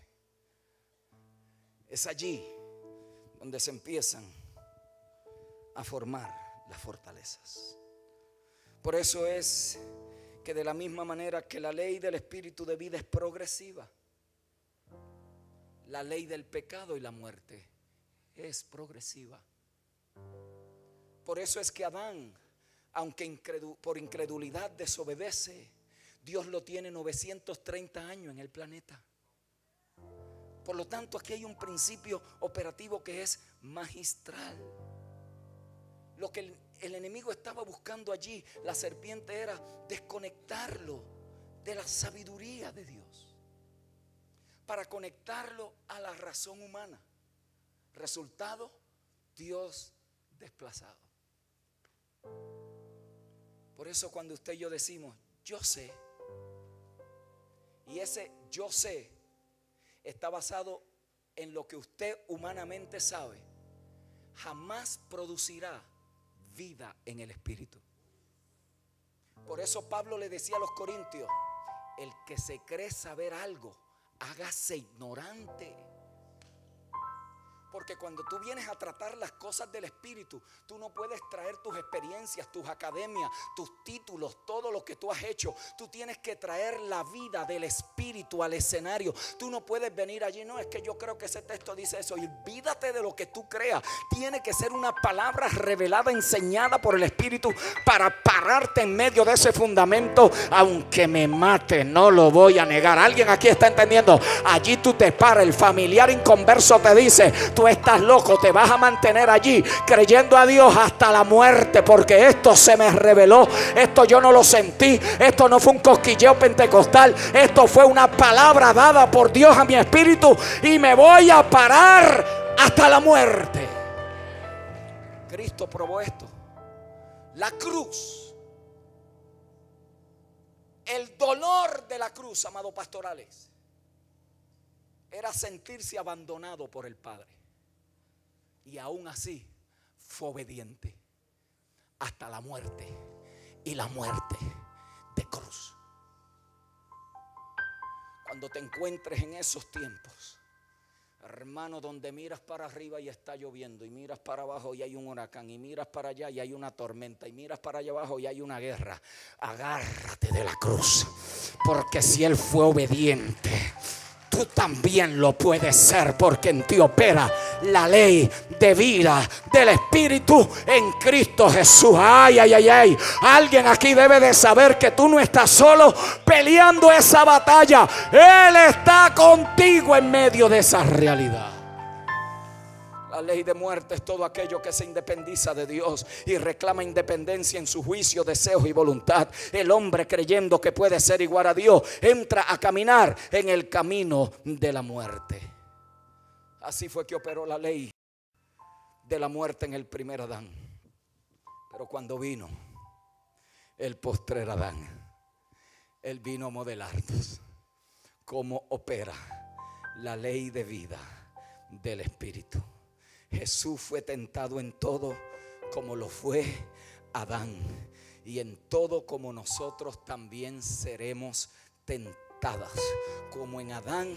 Es allí donde se empiezan a formar las fortalezas. Por eso es que de la misma manera que la ley del espíritu de vida es progresiva, la ley del pecado y la muerte es progresiva. Por eso es que Adán, aunque por incredulidad desobedece, Dios lo tiene 930 años en el planeta. Por lo tanto, aquí hay un principio operativo que es magistral. Lo que el enemigo estaba buscando allí, la serpiente, era desconectarlo de la sabiduría de Dios para conectarlo a la razón humana. Resultado, Dios desplazado. Por eso cuando usted y yo decimos yo sé, y ese yo sé está basado en lo que usted humanamente sabe, jamás producirá vida en el espíritu. Por eso Pablo le decía a los corintios: el que se cree saber algo, hágase ignorante. Porque cuando tú vienes a tratar las cosas del espíritu, tú no puedes traer tus experiencias, tus academias, tus títulos, todo lo que tú has hecho. Tú tienes que traer la vida del espíritu al escenario. Tú no puedes venir allí, no, es que yo creo que ese texto dice eso. Y olvídate de lo que tú creas. Tiene que ser una palabra revelada, enseñada por el espíritu, para pararte en medio de ese fundamento. Aunque me mate, no lo voy a negar. ¿Alguien aquí está entendiendo? Allí tú te paras. El familiar inconverso te dice: tú estás loco, te vas a mantener allí creyendo a Dios hasta la muerte, porque esto se me reveló, esto yo no lo sentí, esto no fue un cosquilleo pentecostal, esto fue una palabra dada por Dios a mi espíritu, y me voy a parar hasta la muerte. Cristo probó esto. La cruz, el dolor de la cruz, amados pastorales, era sentirse abandonado por el Padre. Y aún así fue obediente hasta la muerte, y la muerte de cruz. Cuando te encuentres en esos tiempos, hermano, donde miras para arriba y está lloviendo, y miras para abajo y hay un huracán, y miras para allá y hay una tormenta, y miras para allá abajo y hay una guerra, agárrate de la cruz, porque si Él fue obediente, tú también lo puedes ser, porque en ti opera la ley de vida del Espíritu en Cristo Jesús. Ay, ay, ay, ay. Alguien aquí debe de saber que tú no estás solo peleando esa batalla. Él está contigo en medio de esa realidad. La ley de muerte es todo aquello que se independiza de Dios y reclama independencia en su juicio, deseos y voluntad. El hombre, creyendo que puede ser igual a Dios, entra a caminar en el camino de la muerte. Así fue que operó la ley de la muerte en el primer Adán. Pero cuando vino el postrer Adán, Él vino a modelarnos cómo opera la ley de vida del Espíritu. Jesús fue tentado en todo como lo fue Adán, y en todo como nosotros también seremos tentadas. Como en Adán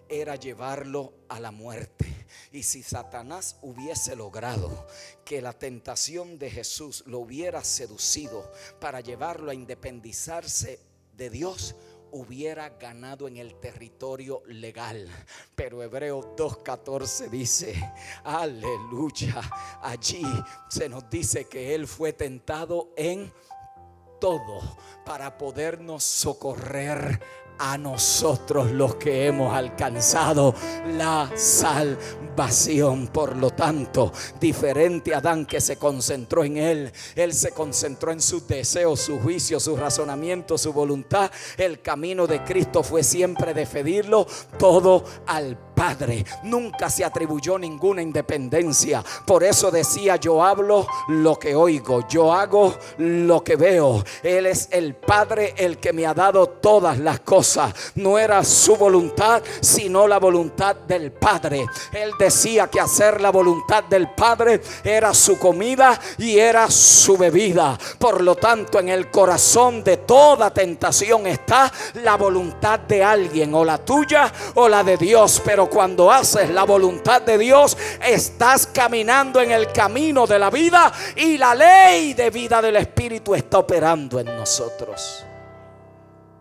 era llevarlo a la muerte, y si Satanás hubiese logrado que la tentación de Jesús lo hubiera seducido para llevarlo a independizarse de Dios, hubiera ganado en el territorio legal. Pero Hebreos 2:14 dice, aleluya, allí se nos dice que Él fue tentado en todo para podernos socorrer a nosotros los que hemos alcanzado la salvación. Por lo tanto, diferente a Adán, que se concentró en él se concentró en sus deseos, sus juicios, sus razonamientos, su voluntad. El camino de Cristo fue siempre de pedirlo todo al Padre. Nunca se atribuyó ninguna independencia. Por eso decía: yo hablo lo que oigo, yo hago lo que veo. Él es el Padre el que me ha dado todas las cosas. No era su voluntad, sino la voluntad del Padre. Él decía que hacer la voluntad del Padre era su comida y era su bebida. Por lo tanto, en el corazón de toda tentación está la voluntad de alguien, o la tuya o la de Dios. Pero cuando haces la voluntad de Dios, estás caminando en el camino de la vida, y la ley de vida del Espíritu está operando en nosotros.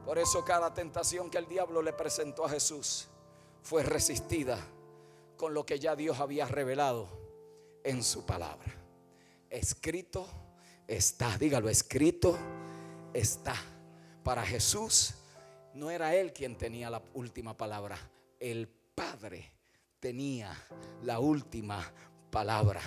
Por eso cada tentación que el diablo le presentó a Jesús fue resistida con lo que ya Dios había revelado en su palabra. Escrito está, dígalo, escrito está. Para Jesús no era él quien tenía la última palabra, el Padre tenía la última palabra.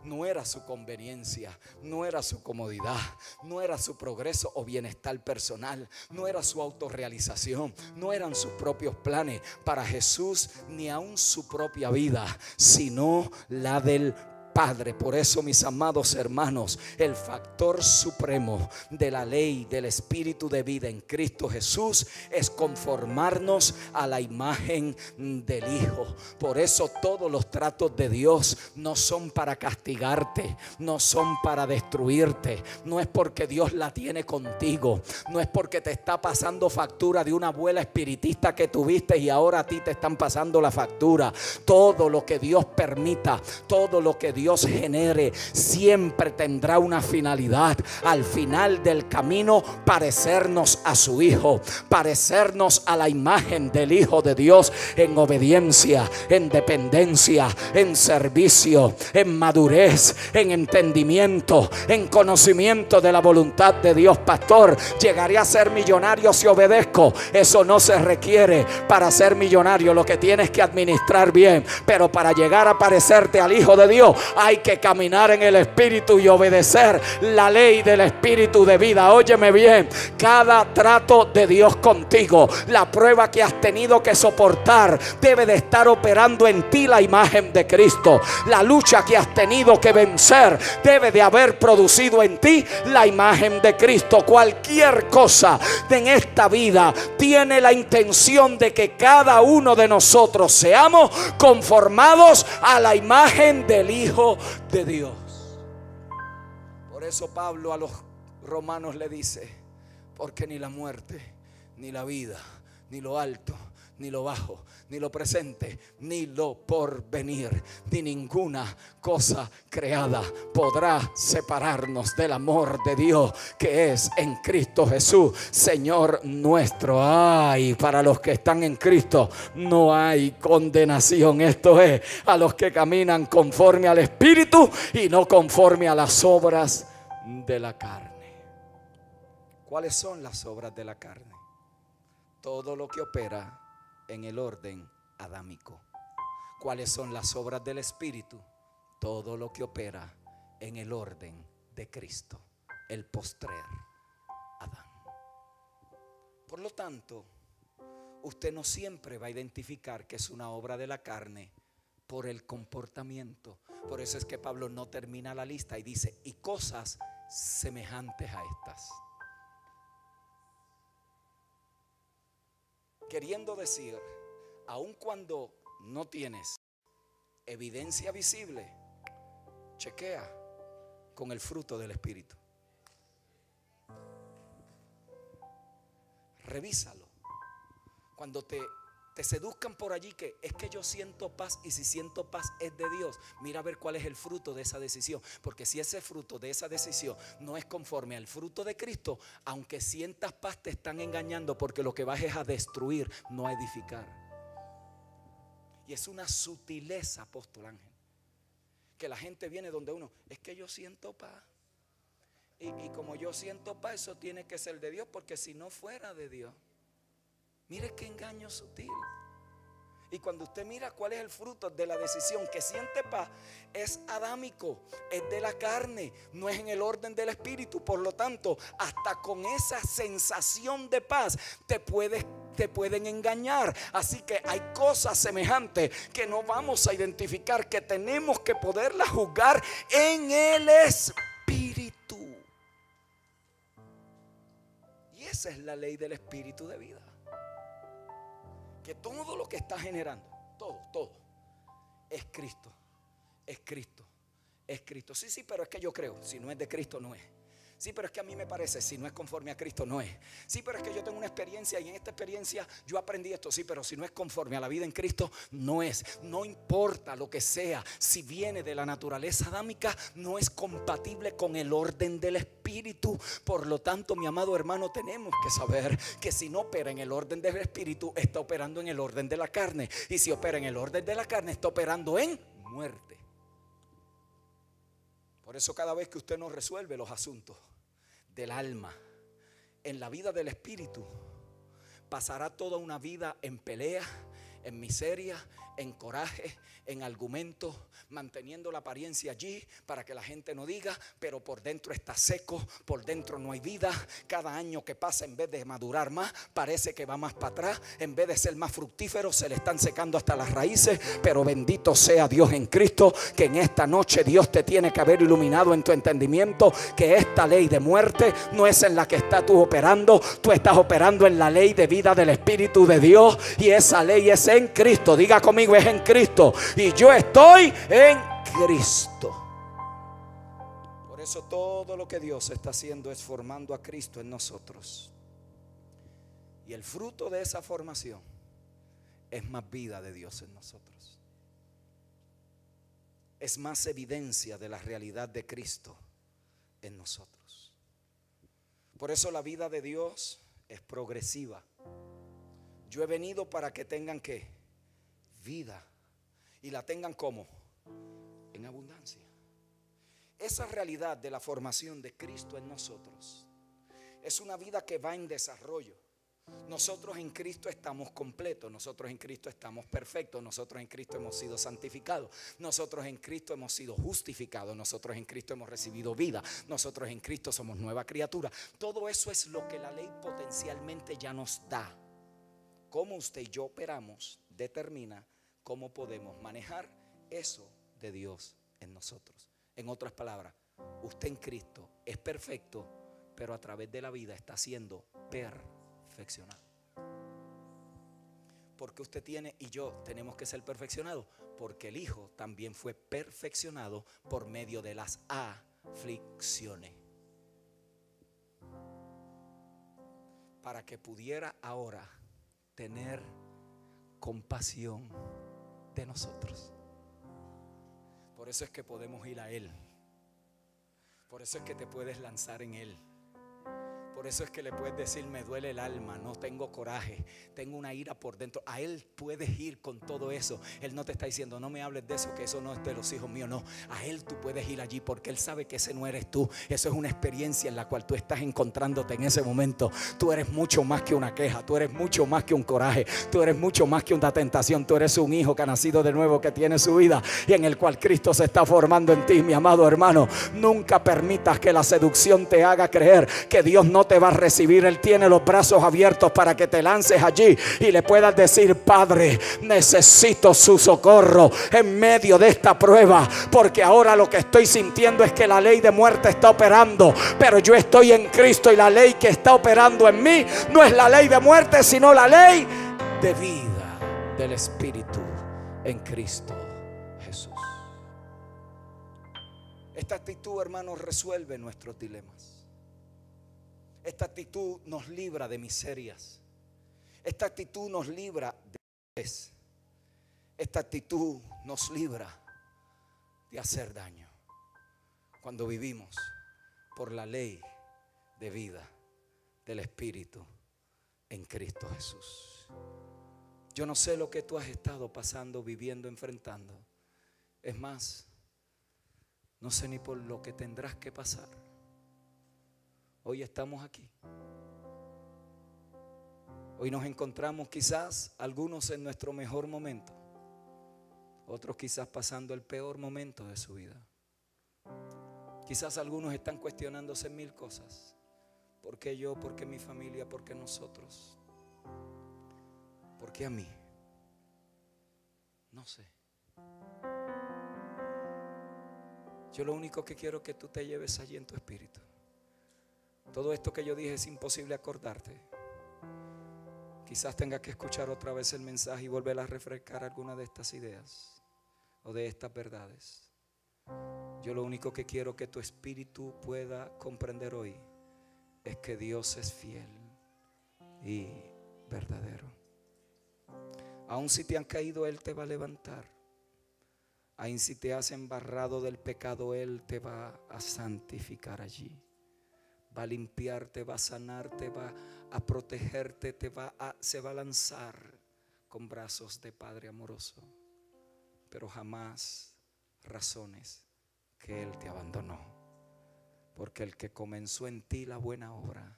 No era su conveniencia, no era su comodidad, no era su progreso o bienestar personal, no era su autorrealización, no eran sus propios planes para Jesús, ni aún su propia vida, sino la del Padre. Por eso, mis amados hermanos, el factor supremo de la ley del Espíritu de vida en Cristo Jesús es conformarnos a la imagen del Hijo. Por eso todos los tratos de Dios no son para castigarte, no son para destruirte. No es porque Dios la tiene contigo, no es porque te está pasando factura de una abuela espiritista que tuviste y ahora a ti te están pasando la factura. Todo lo que Dios permita, todo lo que Dios genere, siempre tendrá una finalidad. Al final del camino, parecernos a su Hijo, parecernos a la imagen del Hijo de Dios, en obediencia, en dependencia, en servicio, en madurez, en entendimiento, en conocimiento de la voluntad de Dios. Pastor, llegaré a ser millonario si obedezco. Eso no se requiere para ser millonario. Lo que tienes que administrar bien, pero para llegar a parecerte al Hijo de Dios, hay que caminar en el Espíritu y obedecer la ley del Espíritu de vida. Óyeme bien, cada trato de Dios contigo, la prueba que has tenido que soportar, debe de estar operando en ti la imagen de Cristo. La lucha que has tenido que vencer debe de haber producido en ti la imagen de Cristo. Cualquier cosa en esta vida tiene la intención de que cada uno de nosotros seamos conformados a la imagen del Hijo de Dios. Por eso Pablo a los romanos le dice: porque ni la muerte, ni la vida, ni lo alto, ni lo bajo, ni lo presente, ni lo porvenir, ni ninguna cosa creada podrá separarnos del amor de Dios que es en Cristo Jesús, Señor nuestro. Ay, para los que están en Cristo no hay condenación. Esto es, a los que caminan conforme al Espíritu y no conforme a las obras de la carne. ¿Cuáles son las obras de la carne? Todo lo que opera en el orden adámico. ¿Cuáles son las obras del Espíritu? Todo lo que opera en el orden de Cristo, el postrer Adán. Por lo tanto, usted no siempre va a identificar que es una obra de la carne por el comportamiento. Por eso es que Pablo no termina la lista y dice: y cosas semejantes a estas. Queriendo decir, aun cuando no tienes evidencia visible, chequea con el fruto del Espíritu. Revísalo. Cuando te seduzcan por allí que es que yo siento paz, y si siento paz es de Dios, mira a ver cuál es el fruto de esa decisión. Porque si ese fruto de esa decisión no es conforme al fruto de Cristo, aunque sientas paz, te están engañando, porque lo que vas es a destruir, no a edificar. Y es una sutileza, apóstol Ángel, que la gente viene donde uno: es que yo siento paz, y como yo siento paz, eso tiene que ser de Dios, porque si no fuera de Dios. Mire qué engaño sutil. Y cuando usted mira cuál es el fruto de la decisión que siente paz, es adámico, es de la carne, no es en el orden del espíritu. Por lo tanto, hasta con esa sensación de paz te pueden engañar. Así que hay cosas semejantes que no vamos a identificar, que tenemos que poderlas juzgar en el espíritu. Y esa es la ley del espíritu de vida. Que todo lo que está generando, todo, es Cristo, es Cristo, es Cristo. Sí, pero es que yo creo, si no es de Cristo no es. Sí, pero es que a mí me parece, si no es conforme a Cristo no es. Sí, pero es que yo tengo una experiencia y en esta experiencia yo aprendí esto. Sí, pero si no es conforme a la vida en Cristo no es. No importa lo que sea, si viene de la naturaleza adámica, no es compatible con el orden del espíritu. Por lo tanto, mi amado hermano, tenemos que saber que si no opera en el orden del espíritu, está operando en el orden de la carne. Y si opera en el orden de la carne, está operando en muerte. Por eso cada vez que usted no resuelve los asuntos del alma en la vida del espíritu, pasará toda una vida en pelea, en miseria, en coraje, en argumento, manteniendo la apariencia allí para que la gente no diga, pero por dentro está seco, por dentro no hay vida. Cada año que pasa, en vez de madurar más, parece que va más para atrás. En vez de ser más fructífero, se le están secando hasta las raíces. Pero bendito sea Dios en Cristo, que en esta noche Dios te tiene que haber iluminado en tu entendimiento que esta ley de muerte no es en la que estás tú operando. Tú estás operando en la ley de vida del Espíritu de Dios, y esa ley es en Cristo. Diga conmigo, es en Cristo. Y yo estoy en Cristo. Por eso todo lo que Dios está haciendo es formando a Cristo en nosotros. Y el fruto de esa formación es más vida de Dios en nosotros. Es más evidencia de la realidad de Cristo en nosotros. Por eso la vida de Dios es progresiva. Yo he venido para que tengan ¿qué? Vida. Y la tengan como en abundancia. Esa realidad de la formación de Cristo en nosotros es una vida que va en desarrollo. Nosotros en Cristo estamos completos, nosotros en Cristo estamos perfectos, nosotros en Cristo hemos sido santificados, nosotros en Cristo hemos sido justificados, nosotros en Cristo hemos recibido vida, nosotros en Cristo somos nueva criatura. Todo eso es lo que la ley potencialmente ya nos da. Cómo usted y yo operamos determina cómo podemos manejar eso de Dios en nosotros. En otras palabras, usted en Cristo es perfecto, pero a través de la vida está siendo perfeccionado. Porque usted tiene y yo tenemos que ser perfeccionados, porque el Hijo también fue perfeccionado por medio de las aflicciones, para que pudiera ahora tener compasión de nosotros. Por eso es que podemos ir a Él. Por eso es que te puedes lanzar en Él. Por eso es que le puedes decir: me duele el alma, no tengo coraje, tengo una ira por dentro. A Él puedes ir con todo eso. Él no te está diciendo: no me hables de eso, que eso no es de los hijos míos. No, a Él tú puedes ir allí, porque Él sabe que ese no eres tú. Eso es una experiencia en la cual tú estás encontrándote en ese momento. Tú eres mucho más que una queja, tú eres mucho más que un coraje, tú eres mucho más que una tentación. Tú eres un hijo que ha nacido de nuevo, que tiene su vida y en el cual Cristo se está formando en ti. Mi amado hermano, nunca permitas que la seducción te haga creer que Dios no te va a recibir. Él tiene los brazos abiertos para que te lances allí y le puedas decir: Padre, necesito su socorro en medio de esta prueba, porque ahora lo que estoy sintiendo es que la ley de muerte está operando, pero yo estoy en Cristo, y la ley que está operando en mí no es la ley de muerte, sino la ley de vida del Espíritu en Cristo Jesús. Esta actitud, hermanos, resuelve nuestros dilemas. Esta actitud nos libra de miserias. Esta actitud nos libra de estrés. Esta actitud nos libra de hacer daño cuando vivimos por la ley de vida del Espíritu en Cristo Jesús. Yo no sé lo que tú has estado pasando, viviendo, enfrentando. Es más, no sé ni por lo que tendrás que pasar. Hoy estamos aquí. Hoy nos encontramos quizás algunos en nuestro mejor momento, otros quizás pasando el peor momento de su vida. Quizás algunos están cuestionándose mil cosas. ¿Por qué yo? ¿Por qué mi familia? ¿Por qué nosotros? ¿Por qué a mí? No sé. Yo lo único que quiero es que tú te lleves allí en tu espíritu. Todo esto que yo dije es imposible acordarte. Quizás tengas que escuchar otra vez el mensaje y volver a refrescar alguna de estas ideas o de estas verdades. Yo lo único que quiero que tu espíritu pueda comprender hoy es que Dios es fiel y verdadero. Aun si te han caído, Él te va a levantar. Aun si te has embarrado del pecado, Él te va a santificar allí. Va a limpiarte, va a sanarte, va a protegerte, se va a lanzar con brazos de Padre amoroso. Pero jamás razones que Él te abandonó, porque el que comenzó en ti la buena obra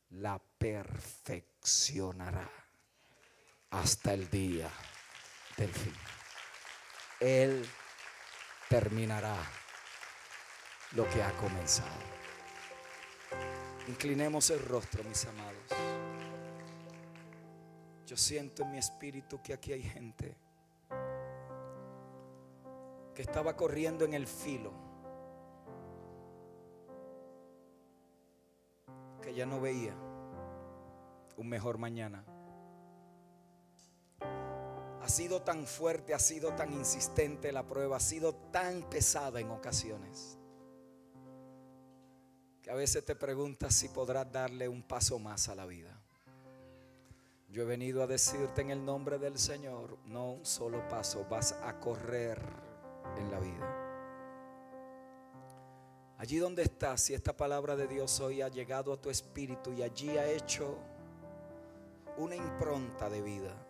la perfeccionará hasta el día del fin. Él terminará lo que ha comenzado. Inclinemos el rostro, mis amados. Yo siento en mi espíritu que aquí hay gente que estaba corriendo en el filo, que ya no veía un mejor mañana. Ha sido tan fuerte, ha sido tan insistente la prueba, ha sido tan pesada en ocasiones, que a veces te preguntas si podrás darle un paso más a la vida. Yo he venido a decirte en el nombre del Señor, no un solo paso, vas a correr en la vida. Allí donde estás, si esta palabra de Dios hoy ha llegado a tu espíritu y allí ha hecho una impronta de vida,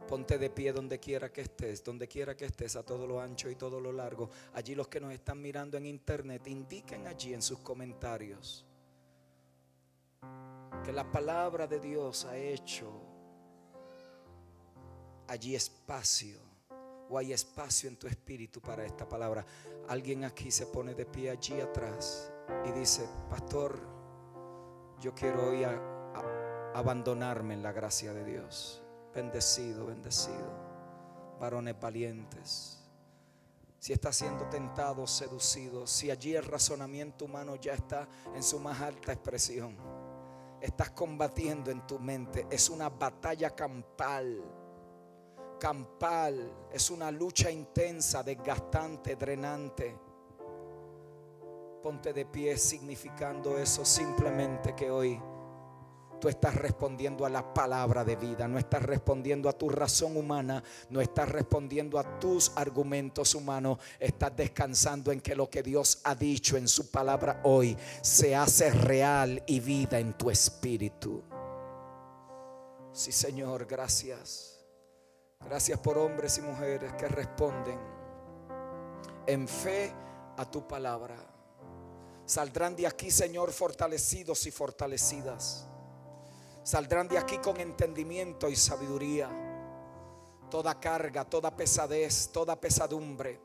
ponte de pie donde quiera que estés, a todo lo ancho y todo lo largo. Allí los que nos están mirando en internet, indiquen allí en sus comentarios que la palabra de Dios ha hecho allí espacio, o hay espacio en tu espíritu para esta palabra. Alguien aquí se pone de pie allí atrás y dice: pastor, yo quiero hoy abandonarme en la gracia de Dios. Bendecido, bendecido. Varones valientes. Si estás siendo tentado, seducido, si allí el razonamiento humano ya está en su más alta expresión, estás combatiendo en tu mente. Es una batalla campal. Es una lucha intensa, desgastante, drenante. Ponte de pie significando eso, simplemente que hoy tú estás respondiendo a la palabra de vida. No estás respondiendo a tu razón humana, no estás respondiendo a tus argumentos humanos. Estás descansando en que lo que Dios ha dicho en su palabra hoy se hace real y vida en tu espíritu. Sí, Señor, gracias. Gracias por hombres y mujeres que responden en fe a tu palabra. Saldrán de aquí, Señor, fortalecidos y fortalecidas. Saldrán de aquí con entendimiento y sabiduría. Toda carga, toda pesadez, toda pesadumbre,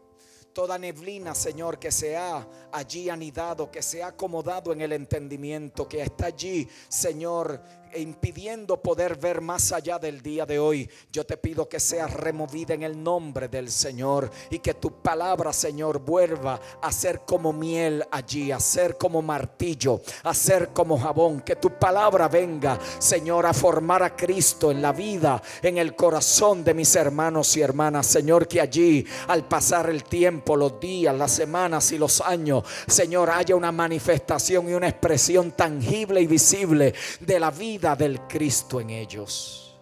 toda neblina, Señor, que se ha allí anidado, que se ha acomodado en el entendimiento, que está allí, Señor, impidiendo poder ver más allá del día de hoy, yo te pido que sea removida en el nombre del Señor, y que tu palabra, Señor, vuelva a ser como miel allí, a ser como martillo, a ser como jabón. Que tu palabra venga, Señor, a formar a Cristo en la vida, en el corazón de mis hermanos y hermanas. Señor, que allí al pasar el tiempo, los días, las semanas y los años, Señor, haya una manifestación y una expresión tangible y visible de la vida del Cristo en ellos.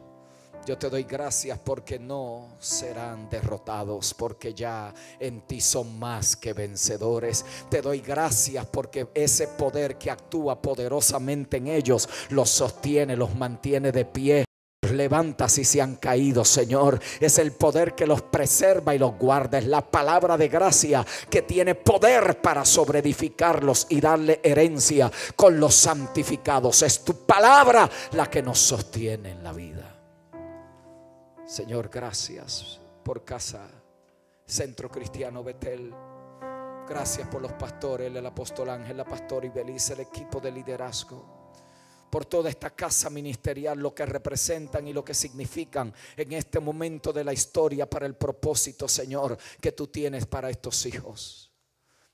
Yo te doy gracias porque no serán derrotados, porque ya en ti son más que vencedores. Te doy gracias porque ese poder que actúa poderosamente en ellos los sostiene, los mantiene de pie. Levanta si se han caído, Señor. Es el poder que los preserva y los guarda. Es la palabra de gracia que tiene poder para sobreedificarlos y darle herencia con los santificados. Es tu palabra la que nos sostiene en la vida. Señor, gracias por Casa Centro Cristiano Betel. Gracias por los pastores, el apóstol Ángel, la pastora Ibeliz, el equipo de liderazgo. Por toda esta casa ministerial, lo que representan y lo que significan en este momento de la historia para el propósito, Señor, que tú tienes para estos hijos.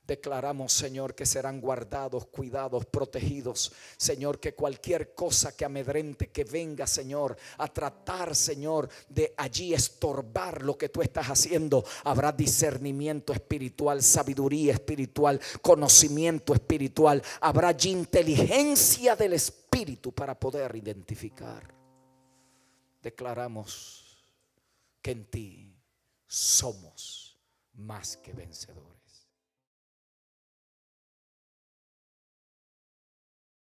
Declaramos, Señor, que serán guardados, cuidados, protegidos. Señor, que cualquier cosa que amedrente, que venga, Señor, a tratar, Señor, de allí estorbar lo que tú estás haciendo, habrá discernimiento espiritual, sabiduría espiritual, conocimiento espiritual. Habrá allí inteligencia del Espíritu para poder identificar. Declaramos que en ti somos más que vencedores.